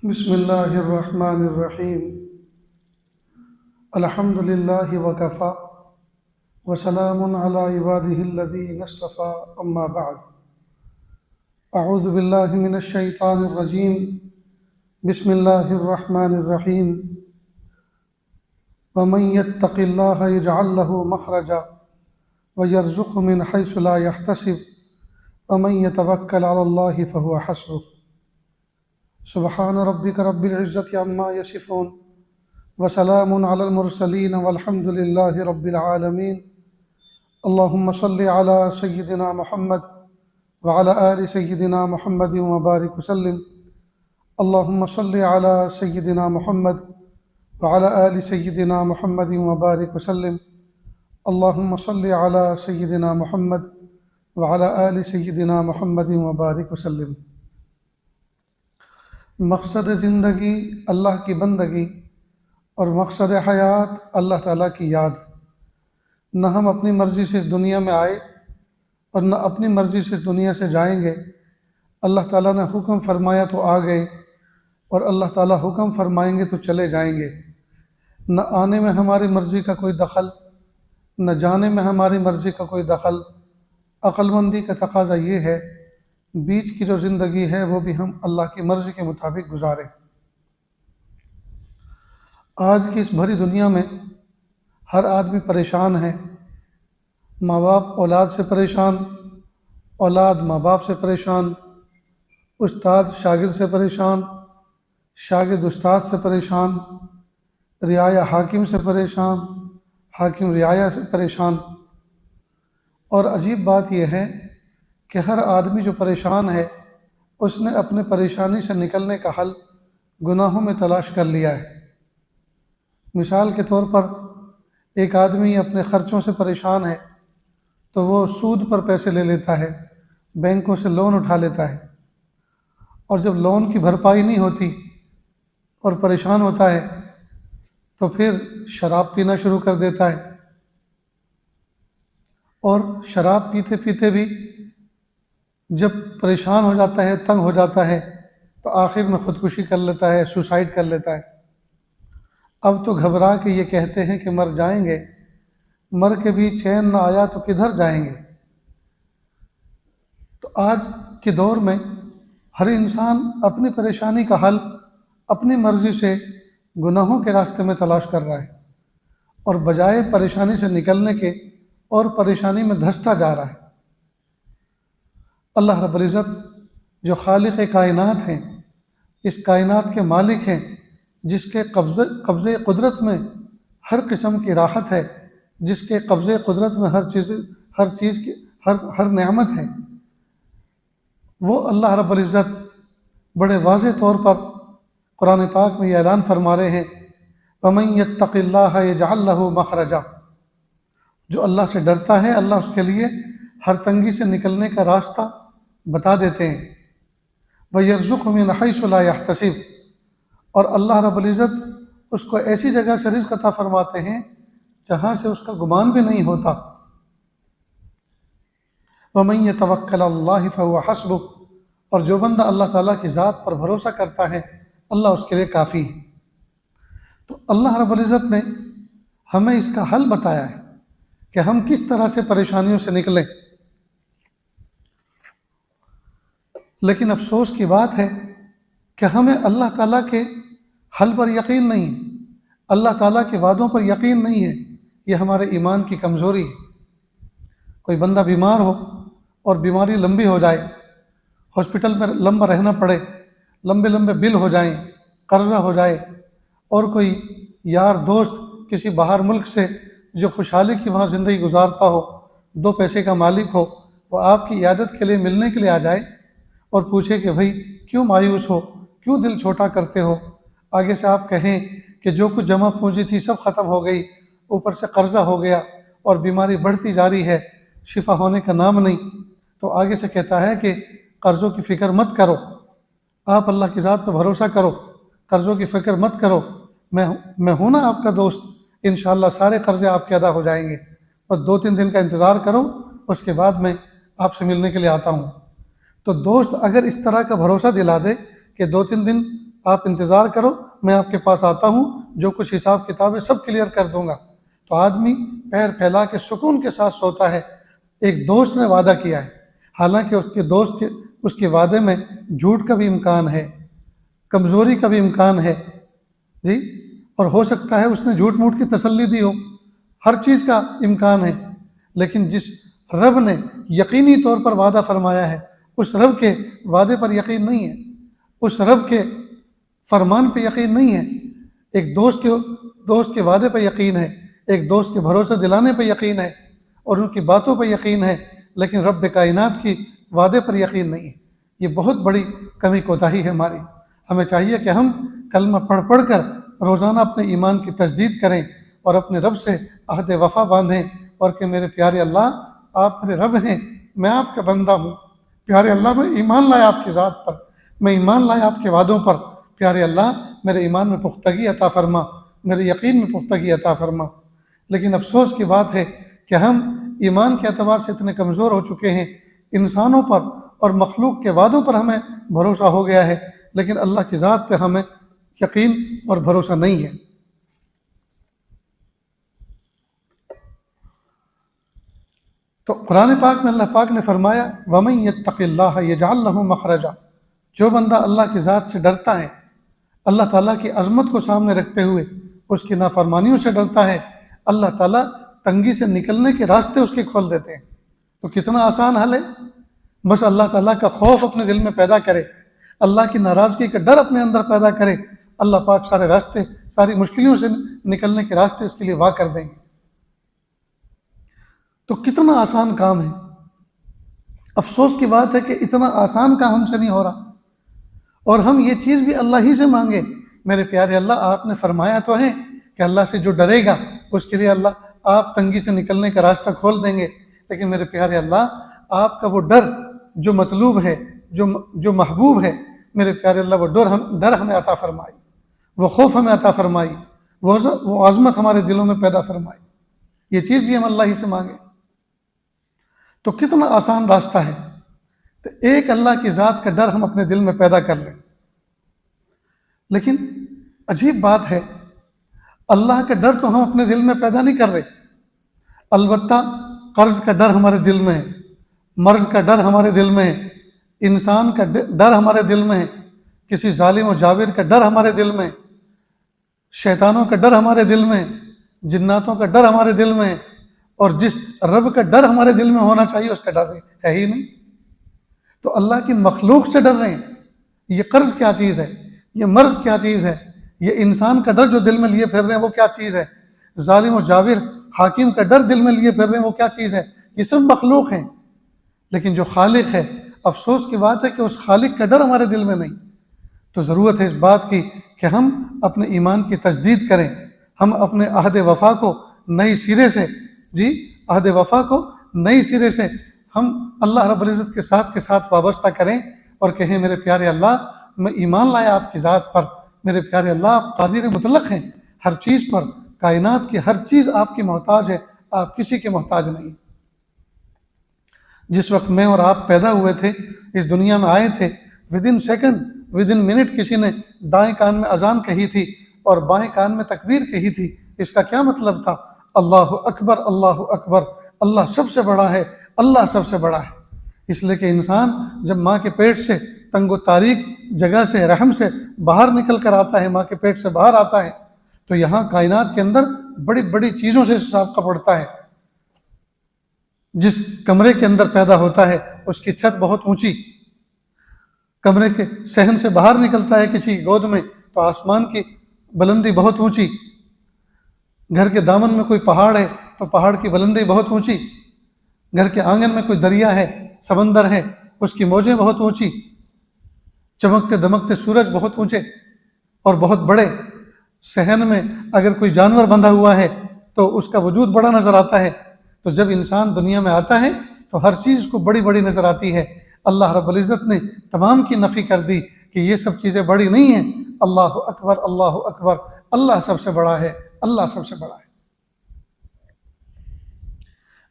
बिस्मिल्लाहिर्रहमानिर्रहीम। अल्हम्दुलिल्लाहि वकफ़ा वसलामुन अला इबादिहिल्लज़ीना इस्तफ़ा अम्मा बअद। अऊज़ु बिल्लाहि मिनश शैतानिर रजीम। बिस्मिल्लाहिर्रहमानिर्रहीम। वमन यत्तक़िल्लाहा यजअल लहू मख़रजा व यर्ज़ुक़हु मिन हैसु ला यहतसिब वमन यतवक्कल अलल्लाहि फ़हुव हस्बुह। सुब्हान रब्बिक रब्बिल इज़्ज़ति अम्मा यसिफ़ून व सलामुन अलल मुरसलीन वल्हम्दुलिल्लाहि रब्बिल आलमीन। अल्लाहुम्मा सल्लि अला सय्यिदिना मुहम्मद व अला आलि सय्यिदिना मुहम्मद व बारिक वसल्लिम। अल्लाहुम्मा सल्लि अला सय्यिदिना मुहम्मद व अला आलि सय्यिदिना मुहम्मद व बारिक वसल्लिम। अल्लाहुम्मा सल्लि अला सय्यिदिना मुहम्मद व अला आलि सय्यिदिना मुहम्मद व बारिक वसल्लिम। मकसद ज़िंदगी अल्लाह की बंदगी और मकसद हयात अल्लाह ताला की याद। न हम अपनी मर्ज़ी से इस दुनिया में आए और न अपनी मर्ज़ी से इस दुनिया से जाएंगे। अल्लाह ताला ने हुक्म फरमाया तो आ गए और अल्लाह ताला हुक्म फरमाएंगे तो चले जाएंगे। न आने में हमारी मर्ज़ी का कोई दखल, न जाने में हमारी मर्ज़ी का कोई दखल। अक्लमंदी का तकाज़ा ये है बीच की जो ज़िंदगी है वो भी हम अल्लाह की मर्ज़ी के मुताबिक गुजारें। आज की इस भरी दुनिया में हर आदमी परेशान है। माँ बाप औलाद से परेशान, औलाद माँ बाप से परेशान, उस्ताद शागिर्द से परेशान, शागिर्द उस्ताद से परेशान, रियाया हाकिम से परेशान, हाकिम रियाया से परेशान। और अजीब बात यह है कि हर आदमी जो परेशान है उसने अपने परेशानी से निकलने का हल गुनाहों में तलाश कर लिया है। मिसाल के तौर पर एक आदमी अपने ख़र्चों से परेशान है तो वो सूद पर पैसे ले लेता है, बैंकों से लोन उठा लेता है, और जब लोन की भरपाई नहीं होती और परेशान होता है तो फिर शराब पीना शुरू कर देता है। और शराब पीते पीते भी जब परेशान हो जाता है, तंग हो जाता है, तो आखिर में ख़ुदकुशी कर लेता है, सुसाइड कर लेता है। अब तो घबरा के ये कहते हैं कि मर जाएंगे, मर के भी चैन न आया तो किधर जाएंगे। तो आज के दौर में हर इंसान अपनी परेशानी का हल अपनी मर्ज़ी से गुनाहों के रास्ते में तलाश कर रहा है और बजाय परेशानी से निकलने के और परेशानी में धंसता जा रहा है। अल्लाह रब्बुल इज़्ज़त जो खालिक़ कायनात हैं, इस कायनात के मालिक हैं, जिसके कब्ज़े कुदरत में हर किस्म की राहत है, जिसके कब्ज़े कुदरत में हर चीज़ की हर नेमत है, वो अल्लाह रब्बुल इज़्ज़त बड़े वाज़े तौर पर कुरान पाक में ये ऐलान फरमा रहे हैं, वमन यत्तक़िल्लाहा यजअल लहू मख़रजा। जो अल्लाह से डरता है अल्लाह उसके लिए हर तंगी से निकलने का रास्ता बता देते हैं। वयर्ज़ुक़हु मिन हैसु ला यहतसिब, और अल्लाह रब्बुल इज़्ज़त उसको ऐसी जगह से रिज़्क़ अता फरमाते हैं जहाँ से उसका गुमान भी नहीं होता। वमन यतवक्कल अलल्लाहि फ़हुव हस्बुह, और जो बंदा अल्लाह ताला की ज़ात पर भरोसा करता है अल्लाह उसके लिए काफ़ी है। तो अल्लाह रब्बुल इज़्ज़त ने हमें इसका हल बताया है कि हम किस तरह से परेशानियों से निकलें। लेकिन अफसोस की बात है कि हमें अल्लाह ताला के हल पर यकीन नहीं है, अल्लाह ताला के वादों पर यकीन नहीं है। ये हमारे ईमान की कमज़ोरी है। कोई बंदा बीमार हो और बीमारी लंबी हो जाए, हॉस्पिटल में लंबा रहना पड़े, लंबे लंबे बिल हो जाएं, कर्जा हो जाए, और कोई यार दोस्त किसी बाहर मुल्क से जो खुशहाली की वहाँ ज़िंदगी गुजारता हो, दो पैसे का मालिक हो, वो आपकी इयादत के लिए मिलने के लिए आ जाए और पूछे कि भाई क्यों मायूस हो, क्यों दिल छोटा करते हो। आगे से आप कहें कि जो कुछ जमा पूंजी थी सब ख़त्म हो गई, ऊपर से कर्जा हो गया और बीमारी बढ़ती जा रही है, शिफा होने का नाम नहीं। तो आगे से कहता है कि कर्ज़ों की फ़िक्र मत करो, आप अल्लाह की ज़ात पर भरोसा करो, कर्ज़ों की फ़िक्र मत करो, मैं हूँ ना आपका दोस्त, इंशाअल्लाह सारे कर्ज़े आपके अदा हो जाएंगे, बस 2-3 दिन का इंतज़ार करो, उसके बाद मैं आपसे मिलने के लिए आता हूँ। तो दोस्त अगर इस तरह का भरोसा दिला दे कि 2-3 दिन आप इंतज़ार करो, मैं आपके पास आता हूँ, जो कुछ हिसाब किताब है सब क्लियर कर दूंगा। तो आदमी पैर फैला के सुकून के साथ सोता है। एक दोस्त ने वादा किया है, हालांकि उसके दोस्त के उसके वादे में झूठ का भी इम्कान है, कमज़ोरी का भी इम्कान है जी, और हो सकता है उसने झूठ मूठ की तसल्ली दी हो, हर चीज़ का इम्कान है। लेकिन जिस रब ने यकीनी तौर पर वादा फरमाया है, उस रब के वादे पर यकीन नहीं है, उस रब के फरमान पे यकीन नहीं है। एक दोस्त के वादे पर यकीन है, एक दोस्त के भरोसे दिलाने पर यकीन है और उनकी बातों पर यकीन है, लेकिन रब कायनात की वादे पर यकीन नहीं है। ये बहुत बड़ी कमी कोताही है हमारी। हमें चाहिए कि हम कलमा पढ़ कर रोज़ाना अपने ईमान की तजदीद करें और अपने रब से अहद वफ़ा बांधें, और कि मेरे प्यारे अल्लाह, आप मेरे रब हैं, मैं आपका बंदा हूँ। प्यारे अल्लाह, मैं ईमान लाया आपकी ज़ात पर, मैं ईमान लाया आपके वादों पर। प्यारे अल्लाह, मेरे ईमान में पुख्तगी अता फरमा, मेरे यकीन में पुख्तगी अता फरमा। लेकिन अफसोस की बात है कि हम ईमान के अतबार से इतने कमज़ोर हो चुके हैं, इंसानों पर और मखलूक के वादों पर हमें भरोसा हो गया है, लेकिन अल्लाह की ज़ात पर हमें यकीन और भरोसा नहीं है। तो कुरान पाक में अल्लाह पाक ने फरमाया, वमन यत्तक़िल्लाह यजअल लहू मखरजा, जो बंदा अल्लाह की ज़ात से डरता है, अल्लाह ताला की अज़मत को सामने रखते हुए उसकी नाफरमानियों से डरता है, अल्लाह ताला तंगी से निकलने के रास्ते उसके खोल देते हैं। तो कितना आसान हल है, बस अल्लाह ताला का खौफ अपने दिल में पैदा करे, अल्लाह की नाराज़गी का डर अपने अंदर पैदा करे, अल्लाह पाक सारे रास्ते, सारी मुश्किलों से निकलने के रास्ते उसके लिए वाह कर देंगे। तो कितना आसान काम है। अफसोस की बात है कि इतना आसान काम हमसे नहीं हो रहा, और हम ये चीज़ भी अल्लाह ही से मांगे। मेरे प्यारे अल्लाह, आपने फरमाया तो है कि अल्लाह से जो डरेगा उसके लिए अल्लाह आप तंगी से निकलने का रास्ता खोल देंगे। लेकिन मेरे प्यारे अल्लाह, आपका वो डर जो मतलूब है, जो महबूब है, मेरे प्यारे अल्लाह, वो डर हमें अता फरमाई, वो खौफ हमें अता फरमाई, वो आज़मत हमारे दिलों में पैदा फरमाई। ये चीज़ भी हम अल्लाह ही से मांगे। तो कितना आसान रास्ता है। तो एक अल्लाह की ज़ात का डर हम अपने दिल में पैदा कर लें। लेकिन अजीब बात है, अल्लाह का डर तो हम अपने दिल में पैदा नहीं कर रहे। अलबत्ता कर्ज का डर हमारे दिल में है, मर्ज का डर हमारे दिल में है, इंसान का डर हमारे दिल में है, किसी जालिम और जाबिर का डर हमारे दिल में है, शैतानों का डर हमारे दिल में है, जिन्नातों का डर हमारे दिल में है, और जिस रब का डर हमारे दिल में होना चाहिए उसका डर है ही नहीं। तो अल्लाह की मखलूक से डर रहे हैं। ये कर्ज क्या चीज़ है, ये मर्ज क्या चीज़ है, ये इंसान का डर जो दिल में लिए फिर रहे हैं वो क्या चीज़ है, जालिम और जाबिर हाकिम का डर दिल में लिए फिर रहे हैं वो क्या चीज़ है। ये सब मखलूक हैं। लेकिन जो खालिक है, अफसोस की बात है कि उस खालिक का डर हमारे दिल में नहीं। तो ज़रूरत है इस बात की कि हम अपने ईमान की तजदीद करें, हम अपने अहद वफ़ा को नई सिरे से अहद वफ़ा को नई सिरे से हम अल्लाह रब्बुल इज़्ज़त के साथ वाबस्ता करें और कहें, मेरे प्यारे अल्लाह, मैं ईमान लाया आपकी ज़ात पर, मेरे प्यारे अल्लाह, आप कादिर मुतलक हैं हर चीज़ पर, कायनात की हर चीज़ आपकी मोहताज है, आप किसी के मोहताज नहीं। जिस वक्त मैं और आप पैदा हुए थे, इस दुनिया में आए थे, विदिन सेकंड, विदिन मिनट किसी ने दाएं कान में अजान कही थी और बाएं कान में तकबीर कही थी। इसका क्या मतलब था? अल्लाहु अकबर, अल्लाहु अकबर, अल्लाह सबसे बड़ा है, अल्लाह सबसे बड़ा है। इसलिए कि इंसान जब माँ के पेट से तंगो तारीक जगह से, रहम से बाहर निकल कर आता है, माँ के पेट से बाहर आता है, तो यहाँ कायनात के अंदर बड़ी बड़ी चीज़ों से हिसाब का पड़ता है। जिस कमरे के अंदर पैदा होता है उसकी छत बहुत ऊंची, कमरे के सहन से बाहर निकलता है किसी की गोद में तो आसमान की बुलंदी बहुत ऊंची, घर के दामन में कोई पहाड़ है तो पहाड़ की बुलंदी बहुत ऊंची, घर के आंगन में कोई दरिया है, समंदर है, उसकी मौजें बहुत ऊंची, चमकते दमकते सूरज बहुत ऊंचे और बहुत बड़े। सहन में अगर कोई जानवर बंधा हुआ है तो उसका वजूद बड़ा नज़र आता है। तो जब इंसान दुनिया में आता है तो हर चीज़ को बड़ी बड़ी नज़र आती है। अल्लाह रब्बुल इज़्ज़त ने तमाम की नफ़ी कर दी कि ये सब चीज़ें बड़ी नहीं हैं। अल्लाहु अकबर, अल्लाहु अकबर, अल्लाह सबसे बड़ा है, अल्लाह सबसे बड़ा है।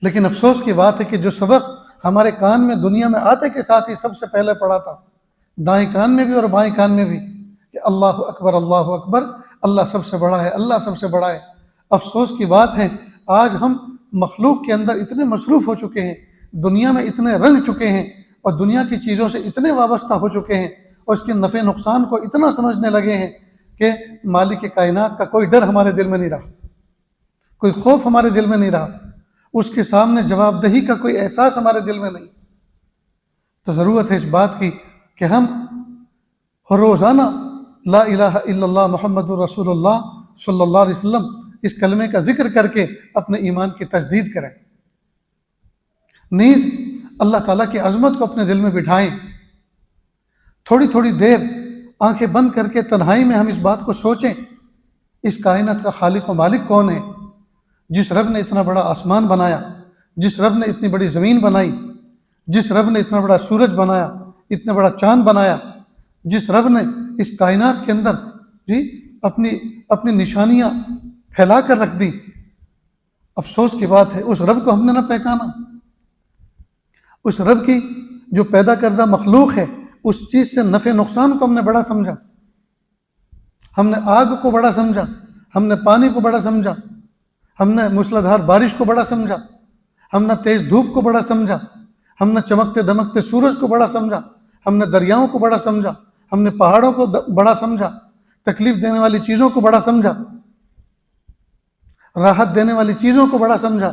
लेकिन अफसोस की बात है कि जो सबक हमारे कान में दुनिया में आते के साथ ही सबसे पहले पड़ा था, दाएं कान में भी और बाएं कान में भी, कि अल्लाह अकबर, अल्लाह सबसे बड़ा है, अल्लाह सबसे बड़ा है। अफसोस की बात है, आज हम मखलूक के अंदर इतने मसरूफ़ हो चुके हैं, दुनिया में इतने रंग चुके हैं और दुनिया की चीज़ों से इतने वाबस्ता हो चुके हैं और उसके नफ़े नुकसान को इतना समझने लगे हैं कि मालिक कायनात का कोई डर हमारे दिल में नहीं रहा, कोई खौफ हमारे दिल में नहीं रहा, उसके सामने जवाबदेही का कोई एहसास हमारे दिल में नहीं। तो ज़रूरत है इस बात की कि हम रोज़ाना ला इलाहा इल्लल्लाह मुहम्मदुर रसूलुल्लाह सल्लल्लाहु अलैहि वसल्लम इस कलमे का जिक्र करके अपने ईमान की तजदीद करें। नीज़ अल्लाह ताला की अज़मत को अपने दिल में बिठाएं। थोड़ी थोड़ी देर आंखें बंद करके तन्हाई में हम इस बात को सोचें, इस कायनात का खालिक व मालिक कौन है? जिस रब ने इतना बड़ा आसमान बनाया, जिस रब ने इतनी बड़ी ज़मीन बनाई, जिस रब ने इतना बड़ा सूरज बनाया, इतना बड़ा चांद बनाया, जिस रब ने इस कायनात के अंदर जी अपनी अपनी निशानियां फैला कर रख दी। अफसोस की बात है, उस रब को हमने ना पहचाना। उस रब की जो पैदा करदा मखलूक है, उस चीज़ से नफ़े नुकसान को हमने बड़ा समझा। हमने आग को बड़ा समझा, हमने पानी को बड़ा समझा, हमने मूसलाधार बारिश को बड़ा समझा, हमने तेज़ धूप को बड़ा समझा, हमने चमकते दमकते सूरज को बड़ा समझा, हमने दरियाओं को बड़ा समझा, हमने पहाड़ों को बड़ा समझा, तकलीफ देने वाली चीज़ों को बड़ा समझा, राहत देने वाली चीज़ों को बड़ा समझा।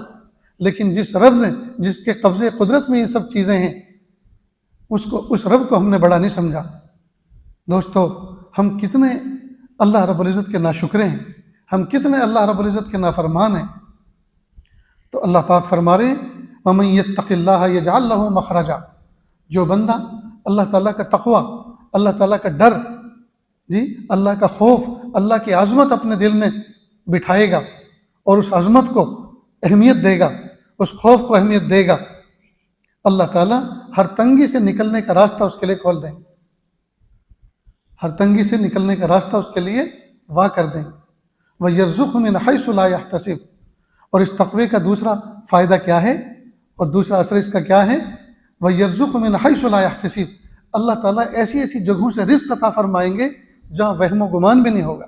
लेकिन जिस रब ने, जिसके कब्ज़े कुदरत में ये सब चीज़ें हैं, उस रब को हमने बड़ा नहीं समझा। दोस्तों, हम कितने अल्लाह रब्बुल इज़्ज़त के नाशुक्रे हैं, हम कितने अल्लाह रब्बुल इज़्ज़त के नाफरमान हैं। तो अल्लाह पाक फरमा रहे हैं, वमन यत्तक़िल्लाह यजअल लहू मखरजा, जो बंदा अल्लाह ताला का तक़वा, अल्लाह ताला का डर, जी अल्लाह का खौफ, अल्लाह की आज़मत अपने दिल में बिठाएगा और उस आज़मत को अहमियत देगा, उस खौफ को अहमियत देगा, अल्लाह ताला हर तंगी से निकलने का रास्ता उसके लिए खोल देंगे, हर तंगी से निकलने का रास्ता उसके लिए वाह कर देंगे। वयर्ज़ुक़हु मिन हैसु ला यहतसिब, और इस तक़वे का दूसरा फ़ायदा क्या है और दूसरा असर इसका क्या है? वयर्ज़ुक़हु मिन हैसु ला यहतसिब, अल्लाह ताला ऐसी ऐसी जगहों से रिज़्क़ अता फरमाएंगे जहाँ वहम व गुमान भी नहीं होगा।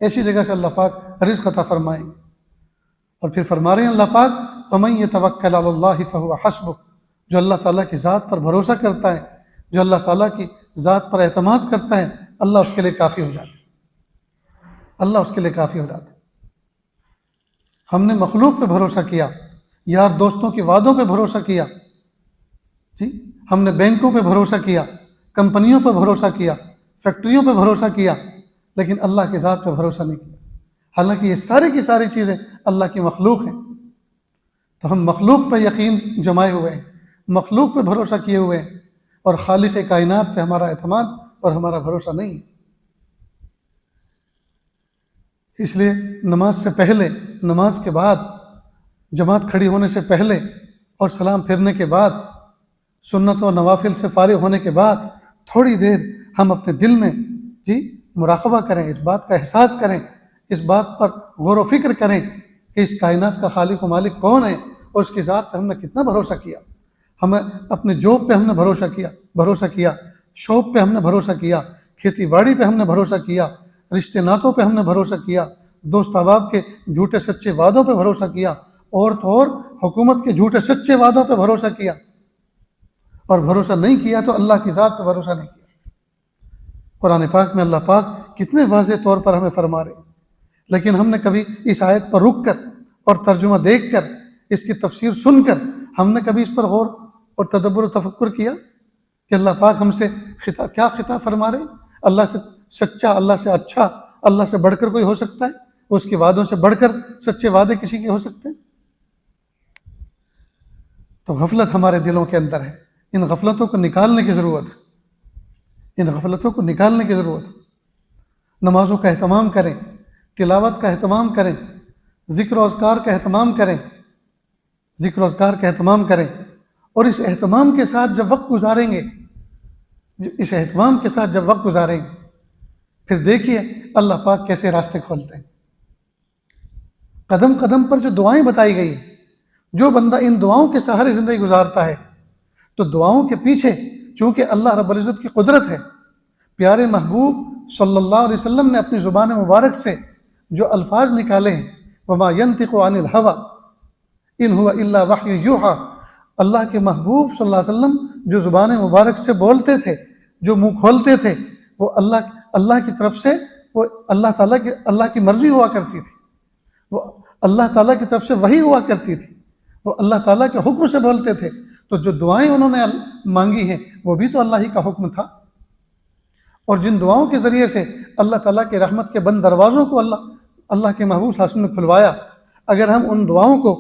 ऐसी जगह से अल्लाह पाक रिज़्क़ अता फरमाएंगे। और फिर फरमा रहे हैं अल्लाह पाक, वमन यतवक्कल अलल्लाहि फहुव हस्बुह, जो अल्लाह ताला की ज़ात पर भरोसा करता है, जो अल्लाह ताला की ज़ात पर एतमाद करता है, अल्लाह उसके लिए काफ़ी हो जाता है, अल्लाह उसके लिए काफ़ी हो जाता है। हमने मखलूक पे भरोसा किया, यार दोस्तों के वादों पे भरोसा किया, जी हमने बैंकों पे भरोसा किया, कंपनियों पे भरोसा किया, फैक्ट्रियों पे भरोसा किया, लेकिन अल्लाह की ज़ात पे भरोसा नहीं किया। हालांकि ये सारी की सारी चीज़ें अल्लाह की मखलूक हैं। तो हम मखलूक पे यकीन जमाए हुए हैं, मखलूक पे भरोसा किए हुए हैं, और खालिक कायनात पे हमारा एतमाद और हमारा भरोसा नहीं है। इसलिए नमाज से पहले, नमाज के बाद, जमात खड़ी होने से पहले और सलाम फिरने के बाद, सुन्नत और नवाफिल से फारिग होने के बाद थोड़ी देर हम अपने दिल में जी मुराक़बा करें, इस बात का एहसास करें, इस बात पर गौर व फिक्र करें कि इस कायनात का खालिक व मालिक कौन है और उसकी ज़ात पर हमने कितना भरोसा किया। हमें अपने जॉब पे हमने भरोसा किया, शॉप पे हमने भरोसा किया, खेती बाड़ी पे हमने भरोसा किया, रिश्ते नातों पे हमने भरोसा किया, दोस्त अहबाब के झूठे सच्चे वादों पे भरोसा किया, और तो और हुकूमत के झूठे सच्चे वादों पे भरोसा किया, और भरोसा नहीं किया तो अल्लाह की ज़ात पे भरोसा नहीं किया। कुरान पाक में अल्लाह पाक कितने वाज़ेह तौर पर हमें फरमा रहे हैं, लेकिन हमने कभी इस आयत पर रुक कर और तर्जुमा देख कर, इसकी तफसीर सुनकर, हमने कभी इस पर गौर और तदब्बुर तफक्कुर किया कि अल्लाह पाक हमसे क्या खिताब फरमा रहे हैं? अल्लाह से सच्चा, अल्लाह से अच्छा, अल्लाह से बढ़कर कोई हो सकता है? उसके वादों से बढ़कर सच्चे वादे किसी के हो सकते हैं? तो गफलत हमारे दिलों के अंदर है, इन गफलतों को निकालने की ज़रूरत है, इन गफलतों को निकालने की ज़रूरत है। नमाज़ों का एहतमाम करें, तिलावत का एहतमाम करें, ज़िक्र और अज़कार का एहतमाम करें, ज़िक्र और अज़कार का एहतमाम करें, और इस एहतमाम के साथ जब वक्त गुजारेंगे, इस एहतमाम के साथ जब वक्त गुजारेंगे, फिर देखिए अल्लाह पाक कैसे रास्ते खोलते हैं। कदम कदम पर जो दुआएं बताई गई हैं, जो बंदा इन दुआओं के सहारे ज़िंदगी गुजारता है, तो दुआओं के पीछे चूँकि अल्लाह रब्बुल इज़्ज़त की कुदरत है, प्यारे महबूब सल्लल्लाहु अलैहि वसल्लम ने अपनी ज़ुबान मुबारक से जो अल्फाज निकाले हैं, वमा यंतिक़ु अनिल हवा इन हुवा इल्ला वह्यु यूहा, अल्लाह के महबूब सल्लल्लाहु अलैहि वसल्लम जो ज़ुबान मुबारक से बोलते थे, जो मुँह खोलते थे, वो अल्लाह की तरफ से, वो अल्लाह की मर्ज़ी हुआ करती थी, वो अल्लाह ताला की तरफ से वही हुआ करती थी, वो अल्लाह ताला के हुक्म से बोलते थे। तो जो दुआएं उन्होंने मांगी हैं वो भी तो अल्लाह ही का हुक्म था। और जिन दुआओं के ज़रिए से अल्लाह ताला के रहमत के बंद दरवाज़ों को अल्लाह के महबूब सल्लल्लाहु अलैहि वसल्लम ने खुलवाया, अगर हम उन दुआओं को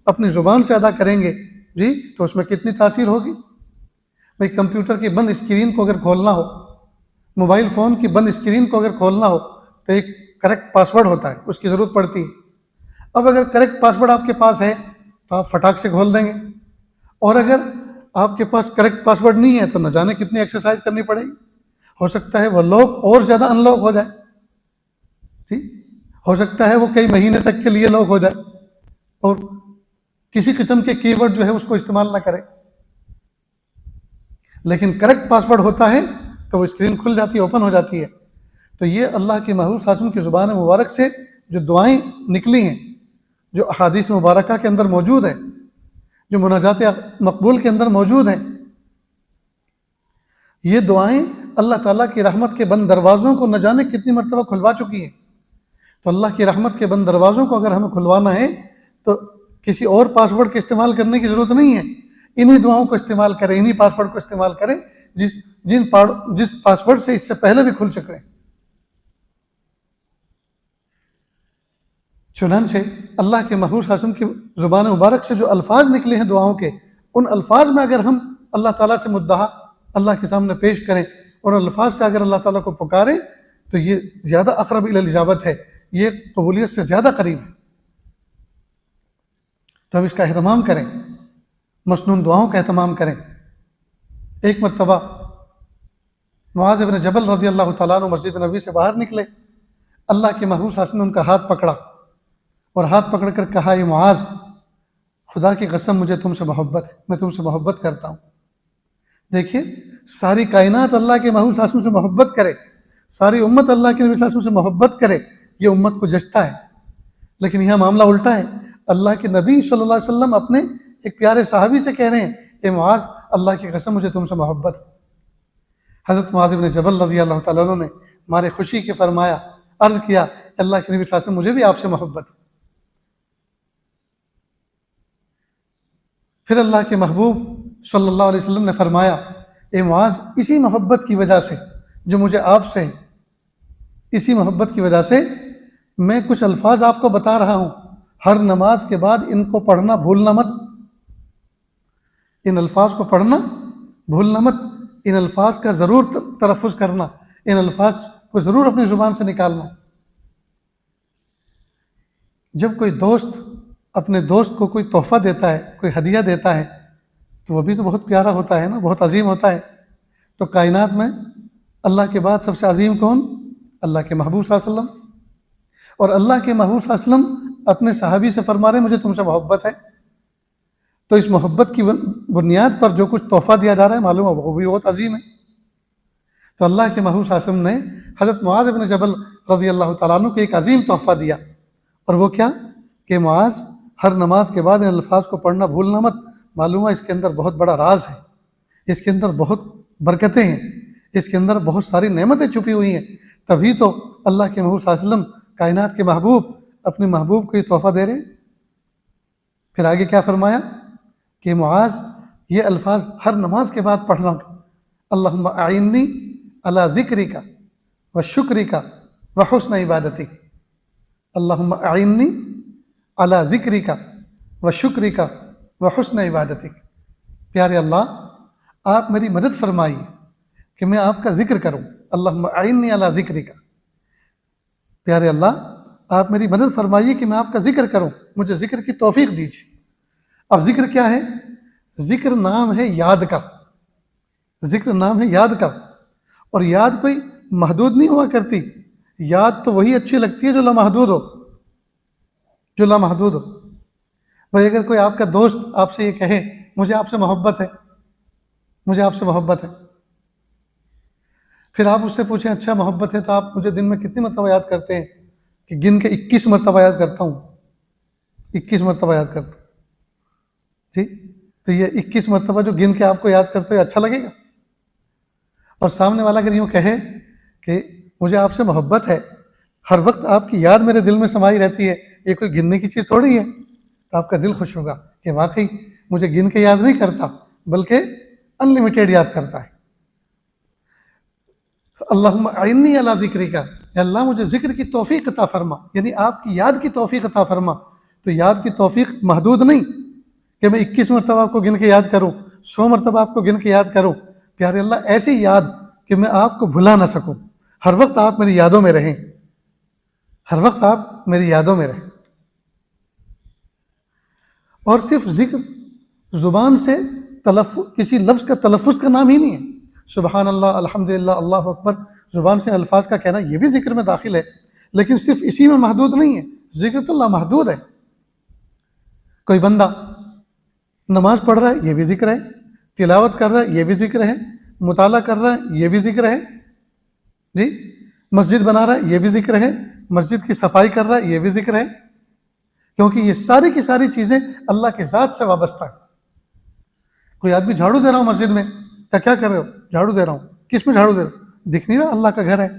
अपनी ज़ुबान से अदा करेंगे जी, तो उसमें कितनी तासीर होगी। भाई कंप्यूटर की बंद स्क्रीन को अगर खोलना हो, मोबाइल फ़ोन की बंद स्क्रीन को अगर खोलना हो, तो एक करेक्ट पासवर्ड होता है, उसकी ज़रूरत पड़ती है। अब अगर करेक्ट पासवर्ड आपके पास है तो आप फटाक से खोल देंगे, और अगर आपके पास करेक्ट पासवर्ड नहीं है तो न जाने कितनी एक्सरसाइज करनी पड़ेगी। हो सकता है वह लॉक और ज़्यादा अनलॉक हो जाए, ठीक, हो सकता है वो कई महीने तक के लिए लॉक हो जाए और किसी किस्म के कीवर्ड जो है उसको इस्तेमाल ना करें। लेकिन करेक्ट पासवर्ड होता है तो वो स्क्रीन खुल जाती है, ओपन हो जाती है। तो ये अल्लाह के महबूब सल्लल्लाहु अलैहि वसल्लम की ज़ुबान मुबारक से जो दुआएं निकली हैं, जो अहादीस मुबारका के अंदर मौजूद है, जो मुनाजात मकबूल के अंदर मौजूद हैं, ये दुआएं अल्लाह ताला की रहमत के बंद दरवाज़ों को न जाने कितनी मरतबा खुलवा चुकी हैं। तो अल्लाह की रहमत के बंद दरवाज़ों को अगर हमें खुलवाना है तो किसी और पासवर्ड के इस्तेमाल करने की ज़रूरत नहीं है। इन्हीं दुआओं को इस्तेमाल करें, इन्हीं पासवर्ड को इस्तेमाल करें जिस पासवर्ड से इससे पहले भी खुल चुके हैं। चुनांचे अल्लाह के महबूब सल्लल्लाहु अलैहि वसल्लम की ज़ुबान मुबारक से जो अल्फाज निकले हैं दुआओं के, उन अल्फाज में अगर हम अल्लाह ताला से मुद्दहा अल्लाह के सामने पेश करें और अल्फाज से अगर अल्लाह ताला को पुकारें, तो ये ज़्यादा अक़रब इलल इजाबत है, ये कबूलियत से ज़्यादा करीब है। तो हम इसका एहतमाम करें, मसनून दुआओं का एहतमाम करें। एक मरतबा मुआज़ इब्न जबल रज़ी अल्लाह तआला अन्हु मस्जिद नबी से बाहर निकले, अल्लाह के महबूब सल्लल्लाहु अलैहि वसल्लम ने उनका हाथ पकड़ा और हाथ पकड़ कर कहा, ये मुआज़, खुदा की कसम मुझे तुमसे मोहब्बत है, मैं तुमसे मोहब्बत करता हूँ। देखिए, सारी कायनात अल्लाह के महबूब सल्लल्लाहु अलैहि वसल्लम से मोहब्बत करे, सारी उम्मत अल्लाह के नबी सल्लल्लाहु अलैहि वसल्लम से मोहब्बत करे, ये उम्मत को जचता है। लेकिन यहाँ मामला उल्टा है। अल्लाह के नबी सल्लल्लाहु अलैहि वसल्लम अपने एक प्यारे सहाबी से कह रहे हैं, ए मुआज़, अल्लाह की कसम मुझे तुमसे मोहब्बत है। हज़रत मुआज़ इब्न जबल रज़ी अल्लाह तआला अन्हु ने मारे खुशी के फरमाया, अर्ज़ किया, अल्लाह के नबी सल्लल्लाहु अलैहि वसल्लम, मुझे भी आपसे मोहब्बत है। फिर अल्लाह के महबूब सल्लल्लाहु अलैहि वसल्लम ने फरमाया, ए मुआज़, इसी मोहब्बत की वजह से जो मुझे आपसे है, इसी मोहब्बत की वजह से मैं कुछ अल्फाज आपको बता रहा हूँ, हर नमाज के बाद इनको पढ़ना भूलना मत। इन अल्फाज को पढ़ना भूलना मत, इन अल्फाज का ज़रूर तलफ़्फ़ुज़ करना, इन अल्फाज को ज़रूर अपनी ज़ुबान से निकालना। जब कोई दोस्त अपने दोस्त को कोई तोहफ़ा देता है, कोई हदिया देता है, तो वह भी तो बहुत प्यारा होता है ना, बहुत अजीम होता है। तो कायनात में अल्लाह के बाद सबसे अजीम कौन? अल्लाह के महबूब सल्लल्लाहु अलैहि वसल्लम। और अल्लाह के महबूब सल्लल्लाहु अलैहि वसल्लम अपने सहाबी से फरमा रहे, मुझे तुमसे मोहब्बत है। तो इस मोहब्बत की बुनियाद पर जो कुछ तोहफ़ा दिया जा रहा है, मालूम है वो भी बहुत अजीम है। तो अल्लाह के महबूब सल्लल्लाहु अलैहि वसल्लम ने हज़रत मुआज़ इब्न जबल रज़ी अल्लाह तआला अन्हु को एक अजीम तोहफ़ा दिया, और वो क्या कि मुआज़, हर नमाज के बाद इन अल्फाज को पढ़ना भूलना मत। मालूम है इसके अंदर बहुत बड़ा राज है, इसके अंदर बहुत बरकतें हैं, इसके अंदर बहुत सारी नेमतें छुपी हुई हैं। तभी तो अल्लाह के महबूब सल्लल्लाहु अलैहि वसल्लम, कायनात के महबूब, अपने महबूब को ये तोहफ़ा दे रहे। फिर आगे क्या फरमाया कि मुआज़, ये अल्फाज हर नमाज के बाद पढ़ना, अल्लाहुम्मा अइन्नी अला ज़िक्रिका व शुक्रिका व हुस्न इबादतिक। अल्लाहुम्मा अइन्नी अला ज़िक्रिका व शुक्रिका व हुस्न इबादतिक। प्यारे अल्लाह, आप मेरी मदद फरमाइए कि मैं आपका ज़िक्र करूँ। अल्लाहुम्मा अइन्नी अला ज़िक्रिका, प्यारे अल्लाह, आप मेरी मदद फरमाइए कि मैं आपका ज़िक्र करूँ, मुझे ज़िक्र की तौफ़ीक़ दीजिए। अब ज़िक्र क्या है? ज़िक्र नाम है याद का, ज़िक्र नाम है याद का। और याद कोई महदूद नहीं हुआ करती, याद तो वही अच्छी लगती है जो लामहदूद हो, जो लामहदूद हो। भाई अगर कोई आपका दोस्त आपसे ये कहे, मुझे आपसे मोहब्बत है, मुझे आपसे मोहब्बत है, फिर आप उससे पूछें अच्छा मोहब्बत है तो आप मुझे दिन में कितनी मरतबा याद करते हैं? कि गिन के 21 मरतबा याद करता हूँ, 21 मरतबा याद करता हूँ। जी, तो ये 21 मरतबा जो गिन के आपको याद करते हुए अच्छा लगेगा? और सामने वाला अगर यूँ कहे कि मुझे आपसे मोहब्बत है, हर वक्त आपकी याद मेरे दिल में समाई रहती है, ये कोई गिनने की चीज़ थोड़ी है, तो आपका दिल खुश होगा कि वाकई मुझे गिन के याद नहीं करता बल्कि अनलिमिटेड याद करता है। अल्लाहुम्मा अइन्नी अला ज़िक्रिका, अल्लाह मुझे ज़िक्र की तौफीक अता फरमा, यानी आपकी याद की तौफीक अता फरमा। तो याद की तौफीक महदूद नहीं कि मैं 21 मरतबा आपको गिन के याद करूँ, 100 मरतबा आपको गिन के याद करूँ। प्यारे अल्लाह ऐसी याद कि मैं आपको भुला ना सकूँ, हर वक्त आप मेरी यादों में रहें, हर वक्त आप मेरी यादों में रहें। और सिर्फ जिक्र ज़ुबान से किसी लफ्ज़ का तलफ़ुज़ का नाम ही नहीं है। सुबहान अल्लाह, अल्हम्दुलिल्लाह, अल्लाहु अकबर ज़ुबान से अल्फाज का कहना ये भी जिक्र में दाखिल है, लेकिन सिर्फ इसी में महदूद नहीं है। जिक्र तो लामहदूद है। कोई बंदा नमाज पढ़ रहा है ये भी जिक्र है, तिलावत कर रहा है ये भी जिक्र है, मुताला कर रहा है ये भी जिक्र है, जी, मस्जिद बना रहा है ये भी जिक्र है, मस्जिद की सफाई कर रहा है ये भी जिक्र है, क्योंकि ये सारी की सारी चीज़ें अल्लाह की ज़ात से वाबस्ता है। कोई आदमी झाड़ू दे रहा हूँ मस्जिद में, क्या कर रहे हो? झाड़ू दे रहा हूँ। किस में झाड़ू दे रहे हो? दिख नहीं रहा अल्लाह का घर है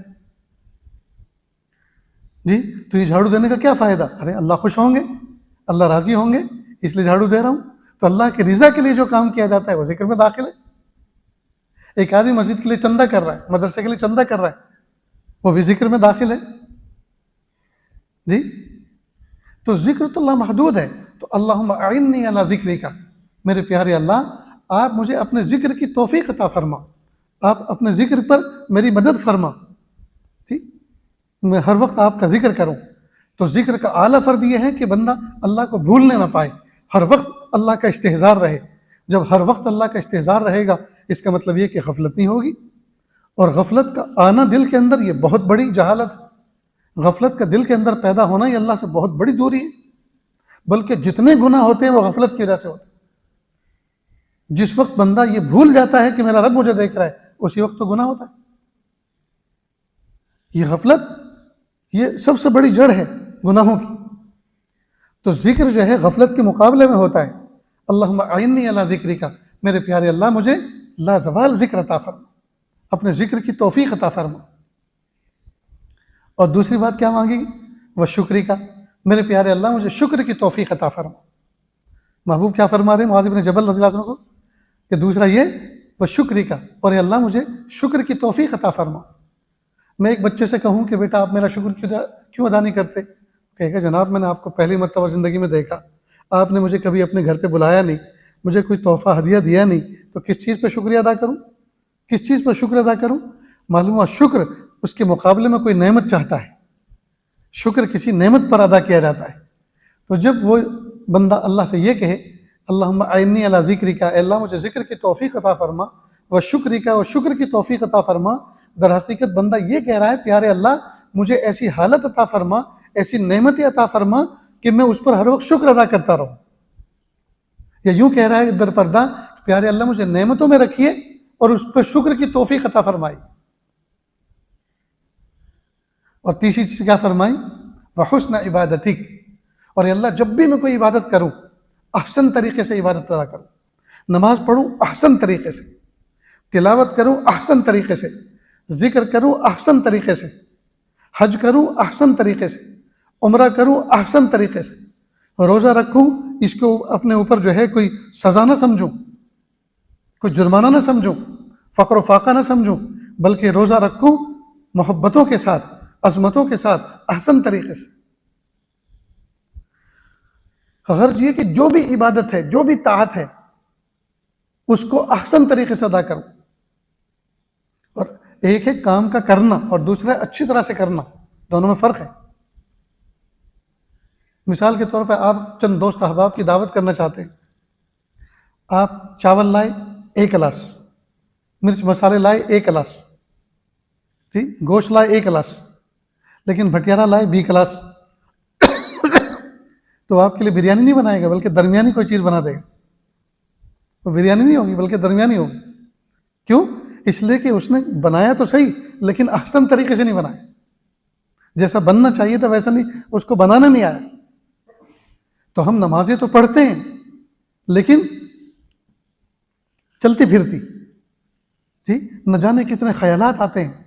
जी, तो ये झाड़ू देने का क्या फ़ायदा? अरे अल्लाह खुश होंगे, अल्लाह राज़ी होंगे, इसलिए झाड़ू दे रहा हूँ। तो अल्लाह की रिज़ा के लिए जो काम किया जाता है वो जिक्र में दाखिल है। एक आदमी मस्जिद के लिए चंदा कर रहा है, मदरसे के लिए चंदा कर रहा है, वो भी जिक्र में दाखिल है जी। तो जिक्र तो लामहदूद है। तो अल्लाहुम्मा अइन्नी अला ज़िक्रिका, मेरे प्यारे अल्लाह आप मुझे अपने ज़िक्र की तौफीक अता फरमा, आप अपने ज़िक्र पर मेरी मदद फरमा, ठीक, मैं हर वक्त आपका ज़िक्र करूँ। तो ज़िक्र का आला फ़र्द यह है कि बंदा अल्लाह को भूलने ना पाए, हर वक्त अल्लाह का इस्तेहज़ार रहे। जब हर वक्त अल्लाह का इस्तेहज़ार रहेगा इसका मतलब ये कि गफलत नहीं होगी। और गफलत का आना दिल के अंदर ये बहुत बड़ी जहालत है। गफलत का दिल के अंदर पैदा होना ही अल्लाह से बहुत बड़ी दूरी है। बल्कि जितने गुनाह होते हैं वो गफलत की वजह से होते हैं। जिस वक्त बंदा ये भूल जाता है कि मेरा रब मुझे देख रहा है, उसी वक्त तो गुनाह होता है। ये गफलत ये सबसे बड़ी जड़ है गुनाहों की। तो जिक्र जो है गफलत के मुकाबले में होता है। अल्लाहुम्मा अइन्नी अला ज़िक्रिका, मेरे प्यारे अल्लाह मुझे लाजवाल जिक्र अता फरमा, अपने जिक्र की तौफीक अता फरमा। और दूसरी बात क्या मांगेगी? वह शुक्री का, मेरे प्यारे अल्लाह मुझे शुक्र की तौफीक अता फरमा। महबूब क्या फरमा रहे हैं मुआज़ इब्न जबल रज़ियल्लाहु अन्हु को कि दूसरा ये वह शुक्री का, और अल्लाह मुझे शुक्र की तौफीक अता फरमा। मैं एक बच्चे से कहूँ कि बेटा आप मेरा शुक्र क्यों अदा नहीं करते? कहेगा जनाब मैंने आपको पहली मरतबा ज़िंदगी में देखा, आपने मुझे कभी अपने घर पे बुलाया नहीं, मुझे कोई तोहफ़ा हदिया दिया नहीं, तो किस चीज़ पर शुक्रिया अदा करूँ? किस चीज़ पर शुक्र अदा करूँ? मालूम हुआ शुक्र उसके मुकाबले में कोई नेमत चाहता है, शुक्र किसी नेमत पर अदा किया जाता है। तो जब वो बंदा अल्लाह से ये कहे अल्लाहुम्मा अइन्नी अला ज़िक्रिका, अल्लाह मुझे ज़िक्र की तौफीक अता फरमा, व शुक्रिका, व शुक्र की तौफीक अता फरमा। दर हकीकत बंदा ये कह रहा है प्यारे अल्लाह मुझे ऐसी हालत अता फरमा, ऐसी नेमतें अता फरमा कि मैं उस पर हर वक्त शुक्र अदा करता रहूँ। या यूँ कह रहा है दर पर्दा प्यारे अल्लाह मुझे नेमतों में रखिए और उस पर शुक्र की तौफीक अता फरमाई। और तीसरी चीज़ क्या फरमाई? व हुस्न इबादतिक, और अल्लाह जब भी मैं कोई इबादत करूँ अहसन तरीके से इबादत अदा करूँ, नमाज पढ़ूँ अहसन तरीके से, तिलावत करूँ अहसन तरीके से, ज़िक्र करूँ अहसन तरीके से, हज करूँ अहसन तरीके से, उम्रा करूँ अहसन तरीके से, रोज़ा रखूँ इसको अपने ऊपर जो है कोई सज़ा ना समझूँ, कोई जुर्माना ना समझूँ, फ़क्र फाका ना समझूँ, बल्कि रोज़ा रखूँ मोहब्बतों के साथ, अज़मतों के साथ, अहसन तरीके से। गर्ज ये कि जो भी इबादत है, जो भी ताअत है, उसको अहसन तरीके से अदा करूँ। और एक है काम का करना और दूसरा है अच्छी तरह से करना, दोनों में फ़र्क है। मिसाल के तौर पर आप चंद दोस्त अहबाब की दावत करना चाहते हैं, आप चावल लाए 1 गिलास, मिर्च मसाले लाए 1 गिलास, ठीक, गोश्त लाए 1 गिलास, लेकिन भटियारा लाए 20 गिलास, तो आपके लिए बिरयानी नहीं बनाएगा बल्कि दरमियानी कोई चीज़ बना देगा। तो बिरयानी नहीं होगी बल्कि दरमियानी होगी। क्यों? इसलिए कि उसने बनाया तो सही, लेकिन अहसन तरीके से नहीं बनाया। जैसा बनना चाहिए था वैसा नहीं, उसको बनाना नहीं आया। तो हम नमाजें तो पढ़ते हैं, लेकिन चलती फिरती जी, न जाने कितने ख्यालात आते हैं,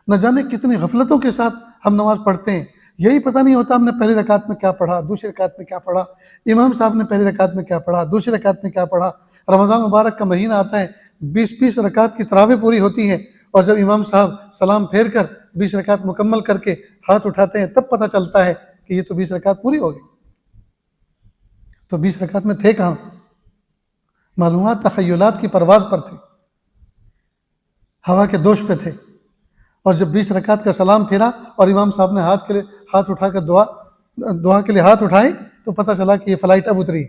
न जाने कितनी गफलतों के साथ हम नमाज पढ़ते हैं। यही पता नहीं होता हमने पहली रकात में क्या पढ़ा, दूसरी रकात में क्या पढ़ा, इमाम साहब ने पहली रकात में क्या पढ़ा, दूसरी रकात में क्या पढ़ा। रमज़ान मुबारक का महीना आता है, 20-20 रकात की तरावी पूरी होती है, और जब इमाम साहब सलाम फेर कर 20 रकात मुकम्मल करके हाथ उठाते हैं, तब पता चलता है कि ये तो 20 रकात पूरी हो गई। तो 20 रकात में थे कहाँ? मालूमात तखय्युलात की परवाज़ पर थे, हवा के दोष पे थे। और जब 20 रकात का सलाम फिरा और इमाम साहब ने हाथ उठाकर दुआ के लिए हाथ उठाए, तो पता चला कि ये फ्लाइट अब उतरी।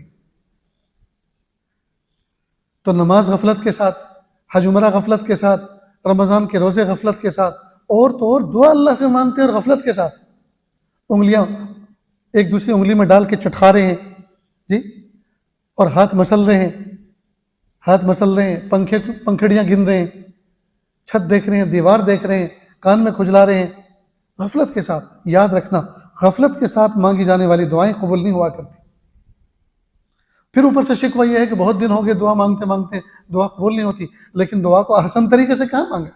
तो नमाज गफलत के साथ, हज उमरा गफलत के साथ, रमज़ान के रोज़े गफलत के साथ, और तो और दुआ अल्लाह से मांगते हैं और गफलत के साथ। उंगलियां एक दूसरी उंगली में डाल के चटखा रहे हैं जी, और हाथ मसल रहे हैं, पंखड़ियां गिन रहे हैं, छत देख रहे हैं, दीवार देख रहे हैं, कान में खुजला रहे हैं, गफलत के साथ। याद रखना, गफलत के साथ मांगी जाने वाली दुआएं कबूल नहीं हुआ करती। फिर ऊपर से शिकवा यह है कि बहुत दिन हो गए दुआ मांगते मांगते, दुआ कबूल नहीं होती। लेकिन दुआ को अहसन तरीके से कहाँ मांगा?